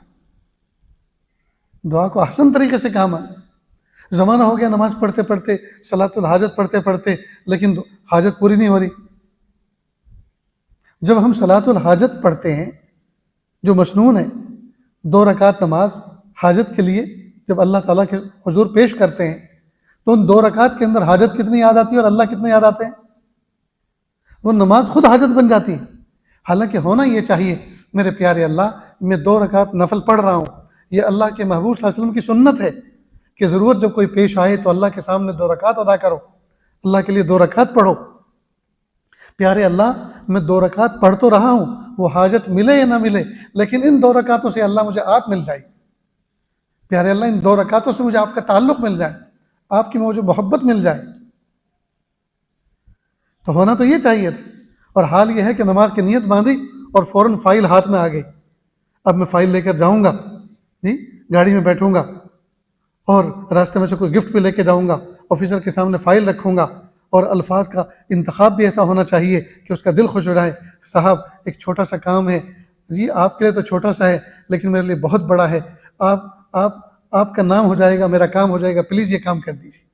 दुआ को अहसन तरीके से कहाँ मांगा? ज़माना हो गया नमाज पढ़ते पढ़ते, सलातुल हाजत पढ़ते पढ़ते, लेकिन हाजत पूरी नहीं हो रही। जब हम सलातुल हाजत पढ़ते हैं, जो मसनून है, 2 रकात नमाज हाजत के लिए जब अल्लाह ताला के हुजूर पेश करते हैं, तो उन 2 रकात के अंदर हाजत कितनी याद आती है और अल्लाह कितने याद आते हैं? वो नमाज खुद हाजत बन जाती है। हालांकि होना ये चाहिए, मेरे प्यारे अल्लाह, मैं 2 रकात नफल पढ़ रहा हूँ, ये अल्लाह के महबूब सल्लल्लाहु अलैहि वसल्लम की सुन्नत है कि ज़रूरत जब कोई पेश आए तो अल्लाह के सामने 2 रकात अदा करो, अल्लाह के लिए 2 रकात पढ़ो। प्यारे अल्लाह, मैं 2 रकात पढ़ तो रहा हूँ, वो हाजत मिले या ना मिले, लेकिन इन 2 रकातों से अल्लाह मुझे आप मिल जाए। प्यारे अल्लाह, इन 2 रकातों से मुझे आपका ताल्लुक़ मिल जाए, आपकी मुझे मोहब्बत मिल जाए। तो होना तो ये चाहिए था। और हाल ये है कि नमाज की नीयत बांधी और फ़ौरन फ़ाइल हाथ में आ गई। अब मैं फ़ाइल लेकर जाऊँगा जी, गाड़ी में बैठूँगा और रास्ते में से कोई गिफ्ट भी लेके जाऊँगा, ऑफिसर के सामने फ़ाइल रखूँगा, और अल्फाज का इंतखाब भी ऐसा होना चाहिए कि उसका दिल खुश हो जाए। साहब, एक छोटा सा काम है जी, आपके लिए तो छोटा सा है, लेकिन मेरे लिए बहुत बड़ा है। आपका नाम हो जाएगा, मेरा काम हो जाएगा, प्लीज़ ये काम कर दीजिए।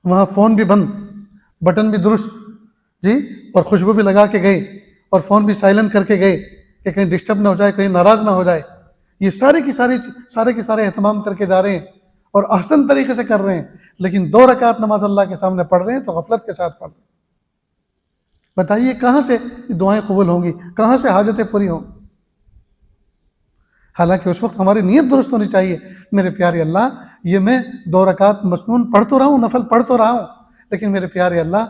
वहाँ फ़ोन भी बंद, बटन भी दुरुस्त जी, और खुशबू भी लगा के गए, और फ़ोन भी साइलेंट करके गए कि कहीं डिस्टर्ब ना हो जाए, कहीं नाराज़ ना हो जाए। ये सारे के सारे एहतमाम करके जा रहे हैं और अहसन तरीके से कर रहे हैं, लेकिन 2 रकात नमाज अल्लाह के सामने पढ़ रहे हैं तो गफलत के साथ पढ़ रहे हैं। बताइए कहाँ से दुआएं कबूल होंगी, कहाँ से हाजतें पूरी होंगी? हालांकि उस वक्त हमारी नीयत दुरुस्त होनी चाहिए। मेरे प्यारे अल्लाह, ये मैं 2 रकात मसनून पढ़ तो रहा हूँ, नफल पढ़ तो रहा हूँ, लेकिन मेरे प्यारे अल्लाह,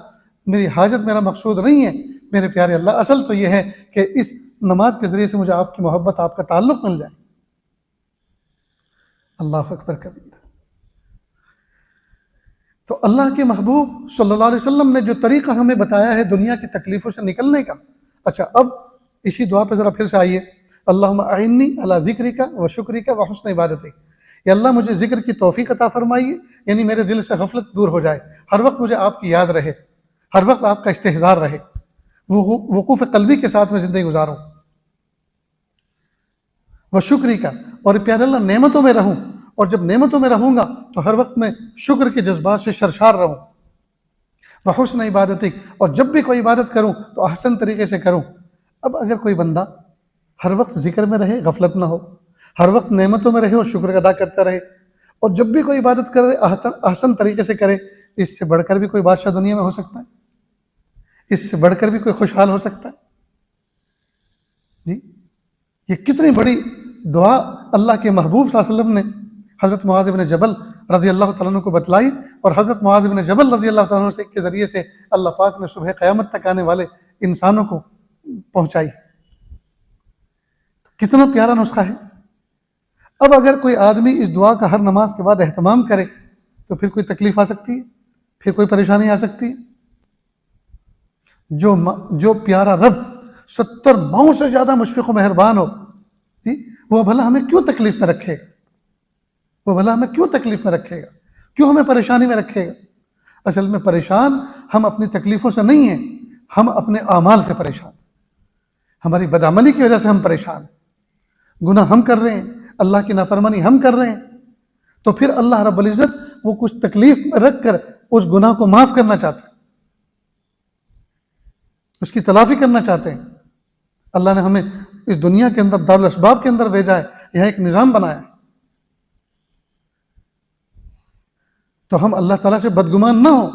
मेरी हाजत मेरा मकसूद नहीं है। मेरे प्यारे अल्लाह, असल तो यह है कि इस नमाज के ज़रिए से मुझे आपकी मोहब्बत, आपका ताल्लुक़ मिल जाए। अल्लाह अकबर कबीर। तो अल्लाह के महबूब सल्लल्लाहु अलैहि वसल्लम ने जो तरीक़ा हमें बताया है दुनिया की तकलीफ़ों से निकलने का। अच्छा, अब इसी दुआ पे ज़रा फिर से आइए। अल्लाहुम्मा अइन्नी अला ज़िक्रिका व शुक्रिका व हुस्न इबादतिक। या अल्लाह, मुझे ज़िक्र की तौफ़ीक़ अता फरमाइए, यानी मेरे दिल से गफलत दूर हो जाए, हर वक्त मुझे आपकी याद रहे, हर वक्त आपका इस्तेहज़ार रहे, वक़ूफ़ क़ल्बी के साथ में ज़िंदगी गुजारूँ। व शुक्रिका, और प्यारे अल्लाह, नेमतों में रहूँ, और जब नेमतों में रहूँगा तो हर वक्त मैं शुक्र के जज्बात से सरशार रहूँ। व हुस्न इबादतिक, और जब भी कोई इबादत करूँ तो अहसन तरीके से करूँ। अब अगर कोई बंदा हर वक्त जिक्र में रहे, गफलत ना हो, हर वक्त नेमतों में रहे और शुक्र अदा करता रहे, और जब भी कोई इबादत करे अहसन तरीके से करे, इससे बढ़कर भी कोई बादशाह दुनिया में हो सकता है? इससे बढ़कर भी कोई खुशहाल हो सकता है जी? ये कितनी बड़ी दुआ अल्लाह के महबूब सल्लल्लाहु अलैहि वसल्लम ने हज़रत मुआज़ इब्न जबल रज़ी अल्लाह तआला अन्हु को बतलाई, और हज़रत मुआज़ इब्न जबल रज़ी अल्लाह तआला अन्हु के ज़रिए से अल्लाह पाक ने सुबह क़यामत तक आने वाले इंसानों को पहुँचाई। कितना प्यारा नुस्खा है। अब अगर कोई आदमी इस दुआ का हर नमाज के बाद एहतमाम करे तो फिर कोई तकलीफ़ आ सकती है, फिर कोई परेशानी आ सकती है? जो प्यारा रब 70 माओं से ज़्यादा मुशफ़िक़ व मेहरबान हो, जी, वो भला हमें क्यों तकलीफ में रखेगा? वो भला हमें क्यों तकलीफ में रखेगा? क्यों हमें परेशानी में रखेगा? असल में परेशान हम अपनी तकलीफ़ों से नहीं हैं, हम अपने आमाल से परेशान। हमारी बदअमली की वजह से हम परेशान हैं। गुनाह हम कर रहे हैं, अल्लाह की नाफरमानी हम कर रहे हैं, तो फिर अल्लाह रब्बुल इज़्ज़त वो कुछ तकलीफ में रख कर उस गुनाह को माफ़ करना चाहते हैं, उसकी तलाफ़ी करना चाहते हैं। अल्लाह ने हमें इस दुनिया के अंदर दारुल अस्बाब के अंदर भेजा है, यहाँ एक निज़ाम बनाया है, तो हम अल्लाह ताला से बदगुमान ना हो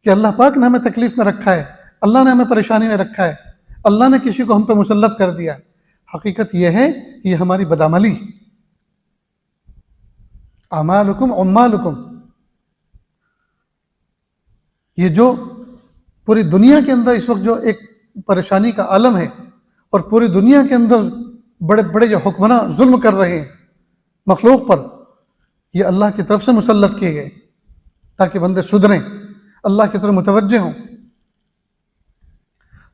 कि अल्लाह पाक ने हमें तकलीफ में रखा है, अल्लाह ने हमें परेशानी में रखा है, अल्लाह ने किसी को हम पे मुसल्लत कर दिया है। हकीकत यह है कि ये हमारी बदअमली, अमालुकुम उम्मालुकुम, ये जो पूरी दुनिया के अंदर इस वक्त जो एक परेशानी का आलम है और पूरी दुनिया के अंदर बड़े बड़े जो हुक्मरां जुल्म कर रहे हैं मखलूक पर, ये अल्लाह की तरफ से मुसल्लत किए गए ताकि बंदे सुधरें, अल्लाह की तरफ मुतवज्जे हों।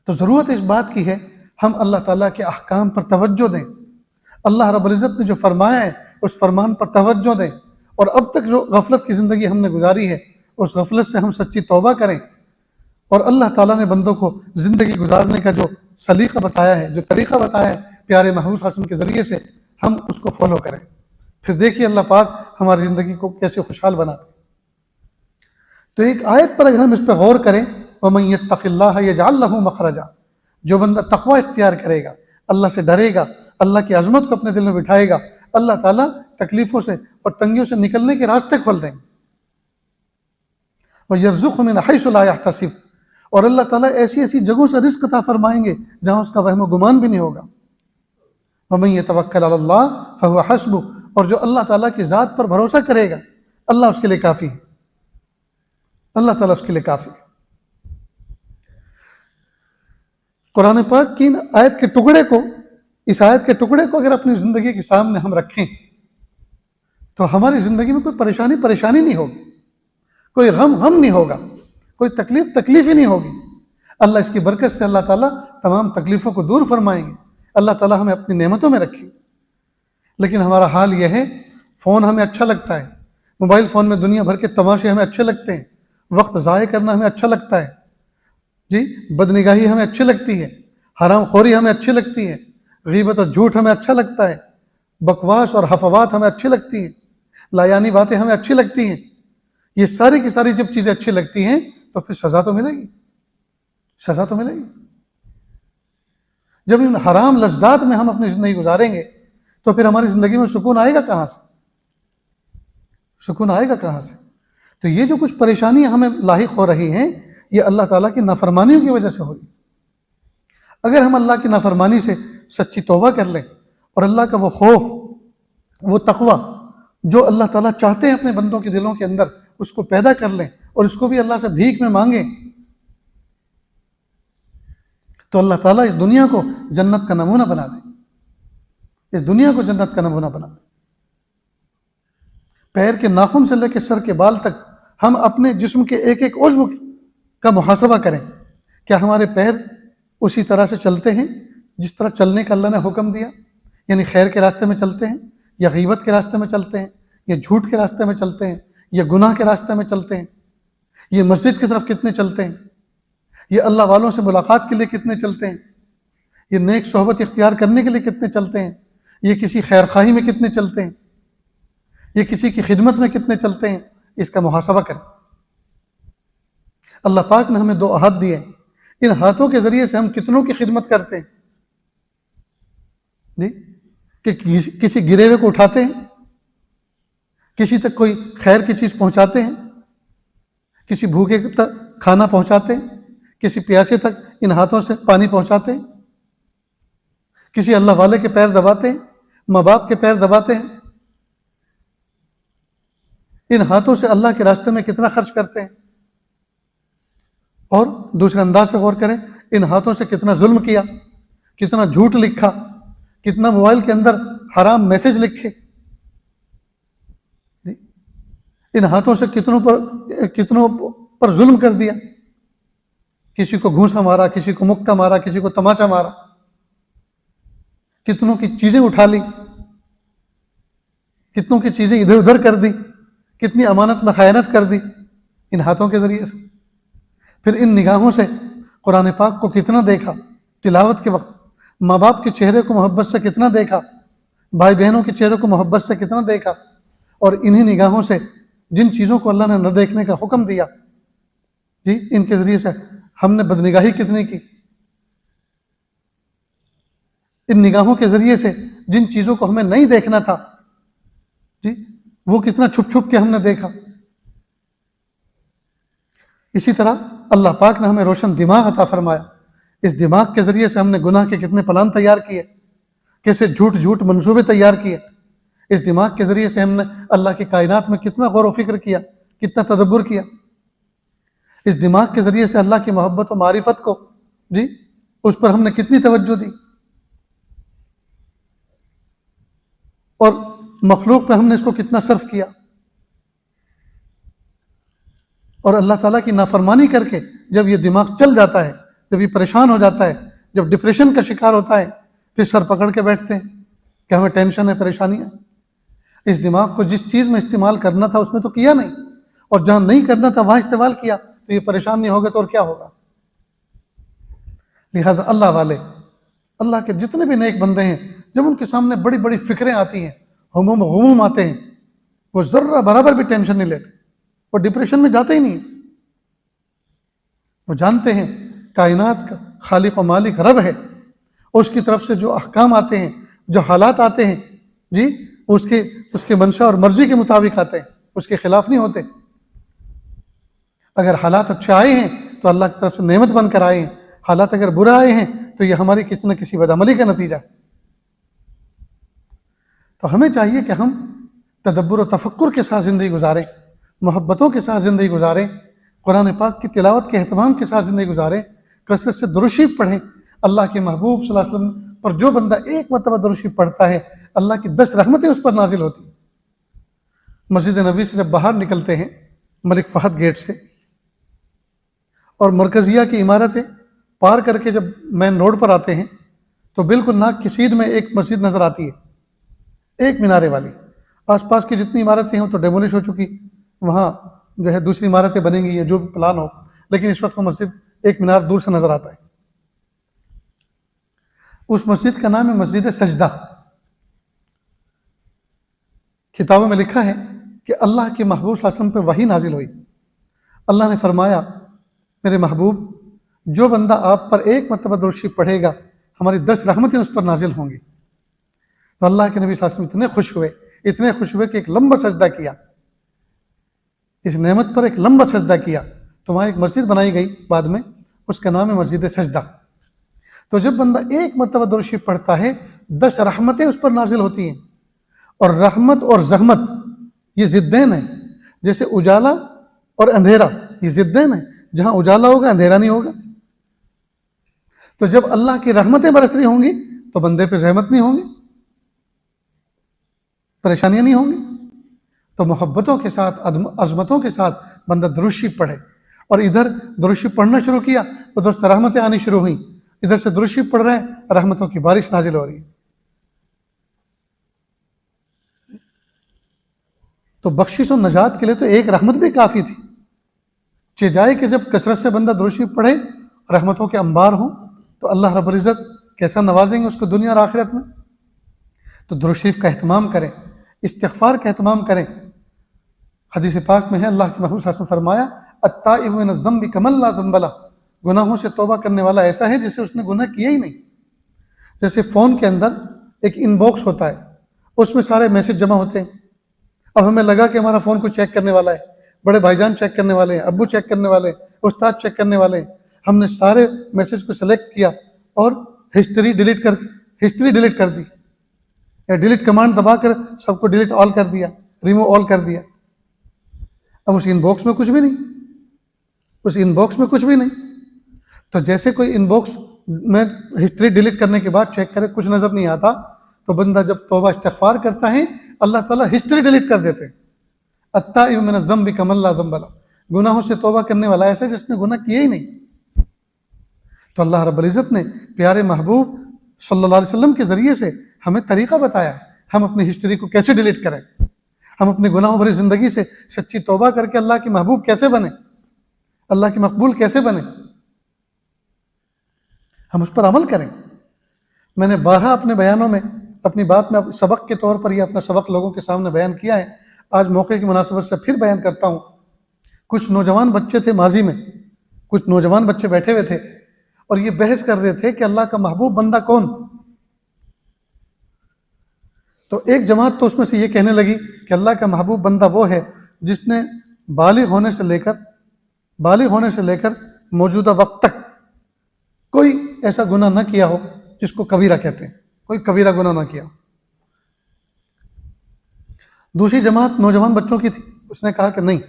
तो ज़रूरत इस बात की है हम अल्लाह ताला के अहकाम पर तवज्जो दें, अल्लाह रब्बुल इज़्ज़त ने जो फरमाया है उस फरमान पर तवज्जो दें, और अब तक जो गफलत की ज़िंदगी हमने गुजारी है उस गफलत से हम सच्ची तौबा करें, और अल्लाह ताला ने बंदों को ज़िंदगी गुजारने का जो सलीका बताया है, जो तरीक़ा बताया है प्यारे महबूब सल्लल्लाहु अलैहि वसल्लम के ज़रिए से, हम उसको फॉलो करें। फिर देखिए अल्लाह पाक हमारी ज़िंदगी को कैसे खुशहाल बनाते हैं। तो एक आयत पर अगर हम इस पर गौर करें, वमन यत्तक़िल्लाह यजअल लहू मखरजा, जो बंदा तक़वा इख्तियार करेगा, अल्लाह से डरेगा, अल्लाह की अज़मत को अपने दिल में बिठाएगा, अल्लाह ताला तकलीफ़ों से और तंगियों से निकलने के रास्ते खोल देंगे। व यर्ज़ुक़हु मिन हैसु ला यहतसिब, और अल्लाह ताला ऐसी ऐसी जगहों से रिज़्क़ अता फरमाएंगे जहाँ उसका वहम गुमान भी नहीं होगा। वमन यतवक्कल अलल्लाह फहुव हस्बुह, और जो अल्लाह ताला की ज़ात पर भरोसा करेगा अल्लाह उसके लिए काफ़ी है, अल्लाह ताला उसके लिए काफ़ी है। कुरान पाक की आयत के टुकड़े को, इस आयत के टुकड़े को अगर अपनी ज़िंदगी के सामने हम रखें तो हमारी ज़िंदगी में कोई परेशानी नहीं होगी, कोई गम नहीं होगा, कोई तकलीफ ही नहीं होगी। अल्लाह इसकी बरकत से अल्लाह ताला तमाम तकलीफ़ों को दूर फरमाएंगे, अल्लाह ताला हमें अपनी नेमतों में रखें। लेकिन हमारा हाल यह है, फ़ोन हमें अच्छा लगता है, मोबाइल फ़ोन में दुनिया भर के तमाशे हमें अच्छे लगते हैं, वक्त ज़ाय करना हमें अच्छा लगता है जी, बदनिगाही हमें अच्छी लगती है, हराम खोरी हमें अच्छी लगती है, गीबत और झूठ हमें अच्छा लगता है, बकवास और हफवात हमें अच्छी लगती हैं, लायानी बातें हमें अच्छी लगती हैं। ये सारी की सारी जब चीज़ें अच्छी लगती हैं तो फिर सज़ा तो मिलेगी, सज़ा तो मिलेगी। जब इन हराम लज्जात में हम अपनी ज़िंदगी गुजारेंगे तो फिर हमारी ज़िंदगी में सुकून आएगा कहाँ से? सुकून आएगा कहाँ से? तो ये जो कुछ परेशानियां हमें लाहिक हो रही हैं, ये अल्लाह ताला की नाफरमानियों की वजह से हो रही। अगर हम अल्लाह की नाफरमानी से सच्ची तौबा कर लें और अल्लाह का वो खौफ, वो तकवा जो अल्लाह ताला चाहते हैं अपने बंदों के दिलों के अंदर, उसको पैदा कर लें और इसको भी अल्लाह से भीख में मांगें, तो अल्लाह ताला इस दुनिया को जन्नत का नमूना बना दें, इस दुनिया को जन्नत का नमूना बना दें। पैर के नाखून से लेकर सर के बाल तक हम अपने जिस्म के एक एक उज़्व का मुहासबा करें। क्या हमारे पैर उसी तरह से चलते हैं जिस तरह चलने का अल्लाह ने हुक्म दिया, यानी खैर के रास्ते में चलते हैं या गीबत के रास्ते में चलते हैं या झूठ के रास्ते में चलते हैं या गुनाह के रास्ते में चलते हैं? ये मस्जिद की तरफ कितने चलते हैं? ये अल्लाह वालों से मुलाकात के लिए कितने चलते हैं? ये नेक सोहबत इख्तियार करने के लिए कितने चलते हैं? ये किसी खैर खाही में कितने चलते हैं? ये किसी की खिदमत में कितने चलते हैं? इसका मुहासबा करें। अल्लाह पाक ने हमें दो हाथ दिए, इन हाथों के ज़रिए से हम कितनों की खिदमत करते हैं जी, कि किसी गिरे हुए को उठाते हैं, किसी तक कोई खैर की चीज़ पहुंचाते हैं, किसी भूखे तक खाना पहुंचाते हैं, किसी प्यासे तक इन हाथों से पानी पहुंचाते हैं, किसी अल्लाह वाले के पैर दबाते हैं, माँ बाप के पैर दबाते हैं। इन हाथों से अल्लाह के रास्ते में कितना खर्च करते हैं। और दूसरे अंदाज से गौर करें, इन हाथों से कितना जुल्म किया, कितना झूठ लिखा, कितना मोबाइल के अंदर हराम मैसेज लिखे। इन हाथों से कितनों पर जुल्म कर दिया, किसी को घूंसा मारा, किसी को मुक्का मारा, किसी को तमाचा मारा, कितनों की चीज़ें उठा ली, कितनों की चीज़ें इधर उधर कर दी, कितनी अमानत में खयानत कर दी इन हाथों के ज़रिए से। फिर इन निगाहों से कुरान पाक को कितना देखा, तिलावत के वक्त माँ बाप के चेहरे को मोहब्बत से कितना देखा, भाई बहनों के चेहरे को मोहब्बत से कितना देखा, और इन्हीं निगाहों से जिन चीज़ों को अल्लाह ने न देखने का हुक्म दिया जी, इनके ज़रिए से हमने बदनिगाही कितनी की। इन निगाहों के ज़रिए से जिन चीज़ों को हमें नहीं देखना था जी, वो कितना छुप छुप के हमने देखा। इसी तरह अल्लाह पाक ने हमें रोशन दिमाग अता फरमाया। इस दिमाग के ज़रिए से हमने गुनाह के कितने प्लान तैयार किए, कैसे झूठ झूठ मंसूबे तैयार किए। इस दिमाग के ज़रिए से हमने अल्लाह की कायनात में कितना गौर व फिक्र किया, कितना तदब्बुर किया। इस दिमाग के ज़रिए से अल्लाह की मोहब्बत और मारिफत को जी, उस पर हमने कितनी तवज्जो दी, और मखलूक पे हमने इसको कितना सर्फ किया। और अल्लाह ताला की नाफरमानी करके जब ये दिमाग चल जाता है, जब ये परेशान हो जाता है, जब डिप्रेशन का शिकार होता है, फिर सर पकड़ के बैठते हैं कि हमें टेंशन है, परेशानी है। इस दिमाग को जिस चीज़ में इस्तेमाल करना था उसमें तो किया नहीं, और जहाँ नहीं करना था वहाँ इस्तेमाल किया, तो ये परेशान नहीं होगा तो और क्या होगा। लिहाजा अल्लाह वाले, अल्लाह के जितने भी नेक बंदे हैं, जब उनके सामने बड़ी बड़ी फिक्रें आती हैं, हुमूम गुमूम आते हैं, वो ज़र्रा बराबर भी टेंशन नहीं लेते, वो डिप्रेशन में जाते ही नहीं। वो जानते हैं कायनात का खालिक व मालिक रब है, उसकी तरफ से जो अहकाम आते हैं, जो हालात आते हैं जी, उसके मंशा और मर्जी के मुताबिक आते हैं, उसके खिलाफ नहीं होते। अगर हालात अच्छे आए हैं तो अल्लाह की तरफ से नेमत बनकर आए हैं, हालात अगर बुरा आए हैं तो ये हमारी किसी न किसी बदअमली का नतीजा। तो हमें चाहिए कि हम तदब्बुर और तफक्कुर के साथ ज़िंदगी गुजारें, मोहब्बतों के साथ ज़िंदगी गुजारें, कुरान पाक की तिलावत के एहतमाम के साथ ज़िंदगी गुजारें, कसरत से दुरूद शरीफ पढ़ें। अल्लाह के महबूब सल्लल्लाहु अलैहि वसल्लम पर जो बंदा एक मरतबा दुरूद शरीफ पढ़ता है, अल्लाह की 10 रहमतें उस पर नाजिल होती हैं। मस्जिद नबी से जब बाहर निकलते हैं मलिक फ़हद गेट से, और मरकज़िया की इमारतें पार करके जब मेन रोड पर आते हैं, तो बिल्कुल नाक की सीध में एक मस्जिद नज़र आती है, एक मीनारे वाली। आसपास की जितनी इमारतें हैं वो तो डेमोलिश हो चुकी, वहाँ जो है दूसरी इमारतें बनेंगी या जो भी प्लान हो, लेकिन इस वक्त वो मस्जिद एक मीनार दूर से नज़र आता है। उस मस्जिद का नाम है मस्जिद सजदा। किताबों में लिखा है कि अल्लाह के महबूब सल्लल्लाहु अलैहि वसल्लम पे वही नाजिल हुई। अल्लाह ने फरमाया, मेरे महबूब, जो बंदा आप पर एक मरतबा दुरूद शरीफ पढ़ेगा, हमारी 10 रहमतें उस पर नाजिल होंगी। तो अल्लाह के नबी सल्लल्लाहु अलैहि वसल्लम इतने खुश हुए कि एक लंबा सजदा किया, इस नेमत पर एक लंबा सजदा किया। तो वहाँ एक मस्जिद बनाई गई बाद में, उसका नाम है मस्जिद सजदा। तो जब बंदा एक मरतबा दुरूद शरीफ पढ़ता है, 10 रहमतें उस पर नाजिल होती हैं। और रहमत और जहमत ये ज़िद्दैन है, जैसे उजाला और अंधेरा ये ज़िद्दैन है, जहाँ उजाला होगा अंधेरा नहीं होगा। तो जब अल्लाह की रहमतें बरस रही होंगी तो बंदे पे रहमत नहीं होंगी, परेशानियां नहीं होंगी। तो मोहब्बतों के साथ, अज़मतों के साथ बंदा दुरूद शरीफ पढ़े। और इधर दुरूद शरीफ पढ़ना शुरू किया, उधर से रहमतें आनी शुरू हुई। इधर से दुरूद शरीफ पढ़ रहे हैं, रहमतों की बारिश नाजिल हो रही है। तो बख्शिश और नजात के लिए तो एक रहमत भी काफ़ी थी। जाए कि जब कसरत से बंदा दुरूद शरीफ पढ़े, रहमतों के अंबार हों, तो अल्लाह रब्बुल इज़्ज़त कैसा नवाजेंगे उसको दुनिया और आखिरत में। तो दुरूद शरीफ का एहतमाम करें, इस्तिग़फ़ार का एहतमाम करें। हदीस पाक में है, अल्लाह के महबूब सल्लल्लाहु अलैहि वसल्लम फरमाया, अत्ताइबु मिन ज़म्बि कमन ला ज़म्ब लह, गुनाहों से तौबा करने वाला ऐसा है जैसे उसने गुनाह किया ही नहीं। जैसे फ़ोन के अंदर एक इनबॉक्स होता है, उसमें सारे मैसेज जमा होते हैं। अब हमें लगा कि हमारा फ़ोन को चेक करने वाला है, बड़े भाईजान चेक करने वाले हैं, अब्बू चेक करने वाले हैं, उस्ताद चेक करने वाले हैं। हमने सारे मैसेज को सेलेक्ट किया और हिस्ट्री डिलीट कर दी, या डिलीट कमांड दबाकर सबको डिलीट ऑल कर दिया, रिमूव ऑल कर दिया। अब उस इनबॉक्स में कुछ भी नहीं, उस इनबॉक्स में कुछ भी नहीं। तो जैसे कोई इनबॉक्स में हिस्ट्री डिलीट करने के बाद चेक करे, कुछ नज़र नहीं आता, तो बंदा जब तौबा इस्तिग़फ़ार करता है, अल्लाह ताला हिस्ट्री डिलीट कर देते हैं। अत्ताइबु मिन ज़म्बि कमन ला ज़म्ब लह, गुनाहों से तौबा करने वाला ऐसा जिसने गुनाह किए ही नहीं। तो अल्लाह रब्बुल इज़्ज़त ने प्यारे महबूब सल्लल्लाहु अलैहि वसल्लम के ज़रिए से हमें तरीक़ा बताया है, हम अपनी हिस्ट्री को कैसे डिलीट करें, हम अपने गुनाहों भरी ज़िंदगी से सच्ची तौबा करके अल्लाह की महबूब कैसे बने, अल्लाह की मकबूल कैसे बने, हम उस पर अमल करें। मैंने 12 अपने बयानों में अपनी बात में सबक के तौर पर यह अपना सबक लोगों के सामने बयान किया है। आज मौके की मुनासिबत से फिर बयान करता हूँ। कुछ नौजवान बच्चे थे माजी में, कुछ नौजवान बच्चे बैठे हुए थे और ये बहस कर रहे थे कि अल्लाह का महबूब बंदा कौन। तो एक जमात तो उसमें से ये कहने लगी कि अल्लाह का महबूब बंदा वो है जिसने बालिग होने से लेकर मौजूदा वक्त तक कोई ऐसा गुनाह ना किया हो जिसको कबीरा कहते हैं, कोई कबीरा गुनाह ना किया हो। दूसरी जमात नौजवान बच्चों की थी, उसने कहा कि नहीं,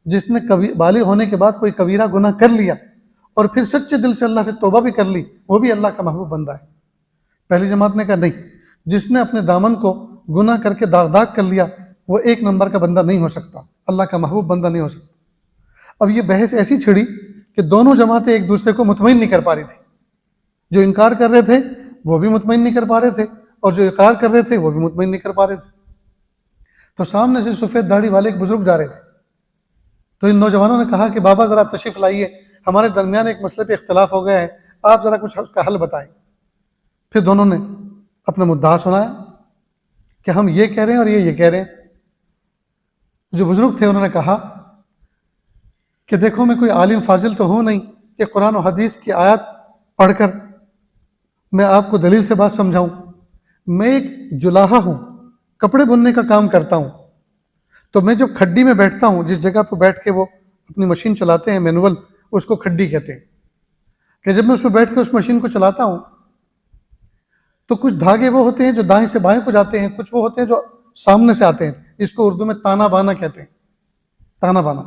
जिसने बालिग होने के बाद कोई कबीरा गुनाह कर लिया और फिर सच्चे दिल से अल्लाह से तौबा भी कर ली, वो भी अल्लाह का महबूब बंदा है। पहली जमात ने कहा नहीं, जिसने अपने दामन को गुनाह करके दाग कर लिया वो एक नंबर का बंदा नहीं हो सकता, अल्लाह का महबूब बंदा नहीं हो सकता। अब ये बहस ऐसी छिड़ी कि दोनों जमातें एक दूसरे को मुतमईन नहीं कर पा रही थी। जो इनकार कर रहे थे वो भी मुतमईन नहीं कर पा रहे थे और जो इकरार कर रहे थे वो भी मुतमईन नहीं कर पा रहे थे। तो सामने से सफ़ेद दाढ़ी वाले एक बुजुर्ग जा रहे थे, तो इन नौजवानों ने कहा कि बाबा ज़रा तशरीफ़ लाइए, हमारे दरमियान एक मसले पे इख्तलाफ हो गया है, आप ज़रा कुछ उसका हल बताएं। फिर दोनों ने अपना मुद्दा सुनाया कि हम ये कह रहे हैं और ये कह रहे हैं। जो बुजुर्ग थे उन्होंने कहा कि देखो, मैं कोई आलिम फाजिल तो हूँ नहीं कि कुरान और हदीस की आयत पढ़कर मैं आपको दलील से बात समझाऊं। मैं एक जुलाहा हूँ, कपड़े बुनने का काम करता हूँ। तो मैं जब खड्डी में बैठता हूँ, जिस जगह पर बैठ के वो अपनी मशीन चलाते हैं मैनुअल, उसको खड्डी कहते हैं, कि जब मैं उसमें बैठ के उस मशीन को चलाता हूँ तो कुछ धागे वो होते हैं जो दाएं से बाएं को जाते हैं, कुछ वो होते हैं जो सामने से आते हैं, इसको उर्दू में ताना बाना कहते हैं, ताना बाना।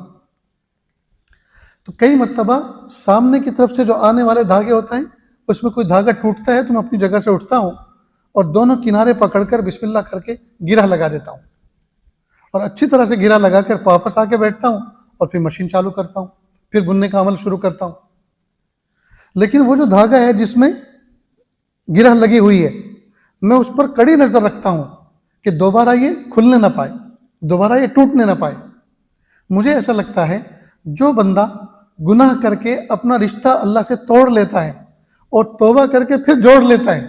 तो कई मरतबा सामने की तरफ से जो आने वाले धागे होते हैं उसमें कोई धागा टूटता है तो मैं अपनी जगह से उठता हूँ और दोनों किनारे पकड़कर बिस्मिल्लाह करके गिरह लगा देता हूँ और अच्छी तरह से गिरह लगाकर वापस आके बैठता हूँ और फिर मशीन चालू करता हूँ, फिर बुनने का अमल शुरू करता हूँ। लेकिन वो जो धागा है जिसमें गिरह लगी हुई है, मैं उस पर कड़ी नज़र रखता हूँ कि दोबारा ये खुलने ना पाए, दोबारा ये टूटने ना पाए। मुझे ऐसा लगता है जो बंदा गुनाह करके अपना रिश्ता अल्लाह से तोड़ लेता है और तौबा करके फिर जोड़ लेता है,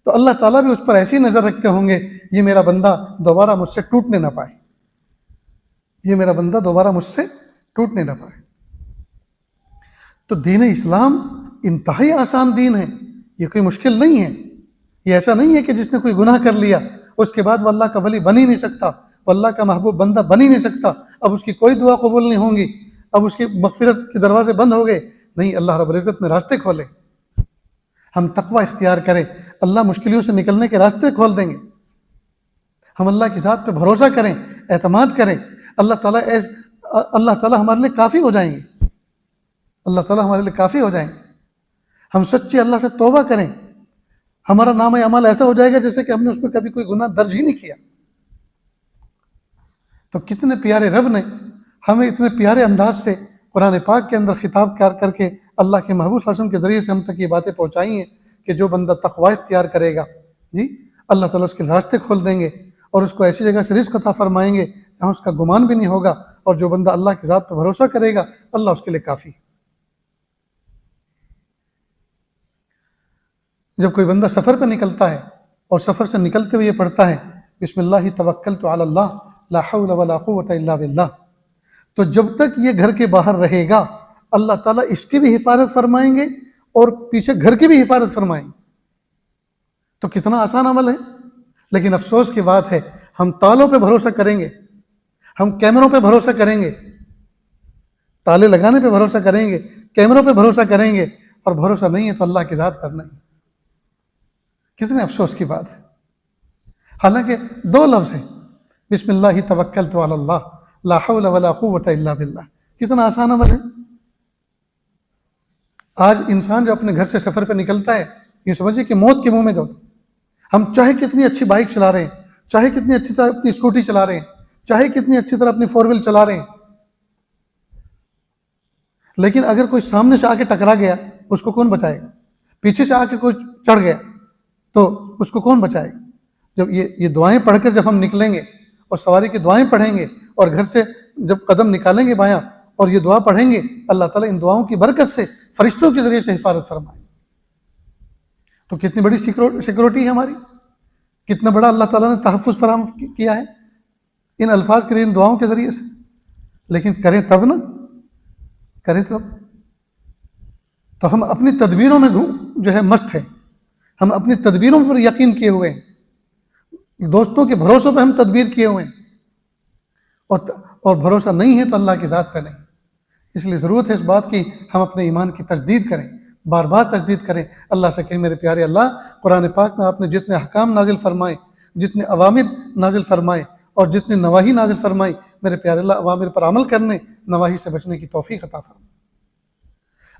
तो अल्लाह ताला भी उस पर ऐसी नज़र रखते होंगे, ये मेरा बंदा दोबारा मुझसे टूटने ना पाए, ये मेरा बंदा दोबारा मुझसे टूटने ना पाए। तो दीन इस्लाम इंतहाई आसान दीन है, ये कोई मुश्किल नहीं है। ये ऐसा नहीं है कि जिसने कोई गुनाह कर लिया उसके बाद वो अल्लाह का वली बन ही नहीं सकता, वो अल्लाह का महबूब बंदा बन ही नहीं सकता, अब उसकी कोई दुआ कबूल नहीं होंगी, अब उसकी मगफिरत के दरवाजे बंद हो गए। नहीं, अल्लाह रब्बुल इज़्ज़त ने रास्ते खोले। हम तकवा इख्तियार करें, अल्लाह मुश्किलों से निकलने के रास्ते खोल देंगे। हम अल्लाह की ज़ात पे भरोसा करें, एतमाद करें, अल्लाह ताला हमारे लिए काफ़ी हो जाएंगे, अल्लाह ताला हमारे लिए काफ़ी हो जाएंगे। हम सच्चे अल्लाह से तौबा करें, हमारा नाम अमल ऐसा हो जाएगा जैसे कि हमने उसमें कभी कोई गुनाह दर्ज ही नहीं किया। तो कितने प्यारे रब ने हमें इतने प्यारे अंदाज से कुरान पाक के अंदर खिताब करके अल्लाह के महबूब सल्लल्लाहु अलैहि वसल्लम के ज़रिए से हम तक ये बातें पहुँचाई हैं कि जो बंदा तक़वा इख्तियार करेगा जी, अल्लाह ताला उसके रास्ते खोल देंगे और उसको ऐसी जगह से रिज़्क़ अता फरमाएंगे जहाँ उसका गुमान भी नहीं होगा। और जो बंदा अल्लाह की ज़ात पर भरोसा करेगा अल्लाह उसके लिए काफ़ी। जब कोई बंदा सफ़र पर निकलता है और सफ़र से निकलते हुए पढ़ता है बिस्मिल्लाहि तवक्कलतु अलल्लाह ला हौला वला कुव्वता इल्ला बिल्लाह, तो जब तक ये घर के बाहर रहेगा अल्लाह ताला इसकी भी हिफाजत फरमाएंगे और पीछे घर की भी हिफाजत फरमाएंगे। तो कितना आसान अमल है। लेकिन अफसोस की बात है, हम तालों पे भरोसा करेंगे, हम कैमरों पे भरोसा करेंगे, ताले लगाने पे भरोसा करेंगे, कैमरों पे भरोसा करेंगे और भरोसा नहीं है तो अल्लाह की ज़ात पर नहीं। कितने अफसोस की बात है। हालांकि दो लफ्ज़ है, बिस्मिल्लाहि तवक्कलतु अलल्लाह ला हौला वला कुव्वता इल्ला बिल्लाह, कितना आसान अमल है। आज इंसान जो अपने घर से सफ़र पर निकलता है, ये समझिए कि मौत के मुंह में जो, हम चाहे कितनी अच्छी बाइक चला रहे हैं, चाहे कितनी अच्छी तरह अपनी स्कूटी चला रहे हैं, चाहे कितनी अच्छी तरह अपनी 4 व्हील चला रहे हैं, लेकिन अगर कोई सामने से आके टकरा गया उसको कौन बचाएगा? पीछे से आके कोई चढ़ गया तो उसको कौन बचाएगा? जब ये दुआएं पढ़कर जब हम निकलेंगे और सवारी की दुआएं पढ़ेंगे और घर से जब कदम निकालेंगे बायां और ये दुआ पढ़ेंगे, अल्लाह ताला इन दुआओं की बरकत से फरिश्तों के जरिए से हिफाजत फरमाए। तो कितनी बड़ी सिक्योरिटी है हमारी, कितना बड़ा अल्लाह ताला ने तहफ़्फ़ुज़ फराहम किया है इन अल्फाज के, इन दुआओं के ज़रिए से। लेकिन करें तब ना, करें तब। तो हम अपनी तदबीरों में जो है मस्त है, हम अपनी तदबीरों पर यकीन किए हुए हैं, दोस्तों के भरोसों पर हम तदबीर किए हुए हैं, और भरोसा नहीं है तो अल्लाह की ज़ात पर नहीं। इसलिए ज़रूरत है इस बात की हम अपने ईमान की तजदीद करें, बार बार तजदीद करें। अल्लाह से कहें, मेरे प्यारे अल्लाह, कुरान पाक में आपने जितने अहकाम नाजिल फरमाए, जितने अवामिर नाजिल फरमाए और जितने नवाही नाजिल फरमाई, मेरे प्यारे अल्लाह अवामिर पर अमल करने, नवाही से बचने की तौफीक अता फरमा।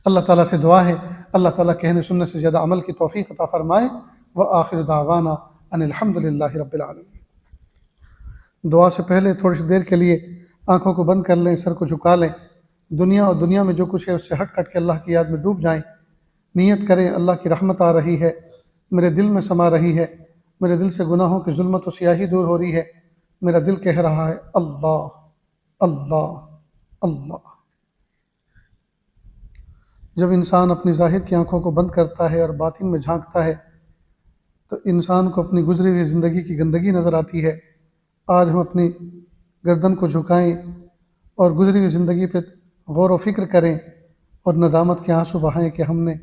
अल्लाह ताला से दुआ है, अल्लाह ताला कहने सुनने से ज़्यादा अमल की तौफीक अता फरमाए। व आखिर दावाना अनिल हम्दुलिल्लाहि रब्बिल आलमीन। दुआ से पहले थोड़ी सी देर के लिए आँखों को बंद कर लें, सर को झुका लें, दुनिया और दुनिया में जो कुछ है उससे हट कट के अल्लाह की याद में डूब जाएं। नियत करें, अल्लाह की रहमत आ रही है, मेरे दिल में समा रही है, मेरे दिल से गुनाहों की जुल्मत और स्याही दूर हो रही है। मेरा दिल कह रहा है अल्लाह अल्लाह अल्लाह। जब इंसान अपनी ज़ाहिर की आँखों को बंद करता है और बातिन में झांकता है तो इंसान को अपनी गुजरी हुई ज़िंदगी की गंदगी नज़र आती है। आज हम अपनी गर्दन को झुकाएं और गुजरी हुई ज़िंदगी पे गौर व फिक्र करें और नदामत के आंसू बहाएं कि हमने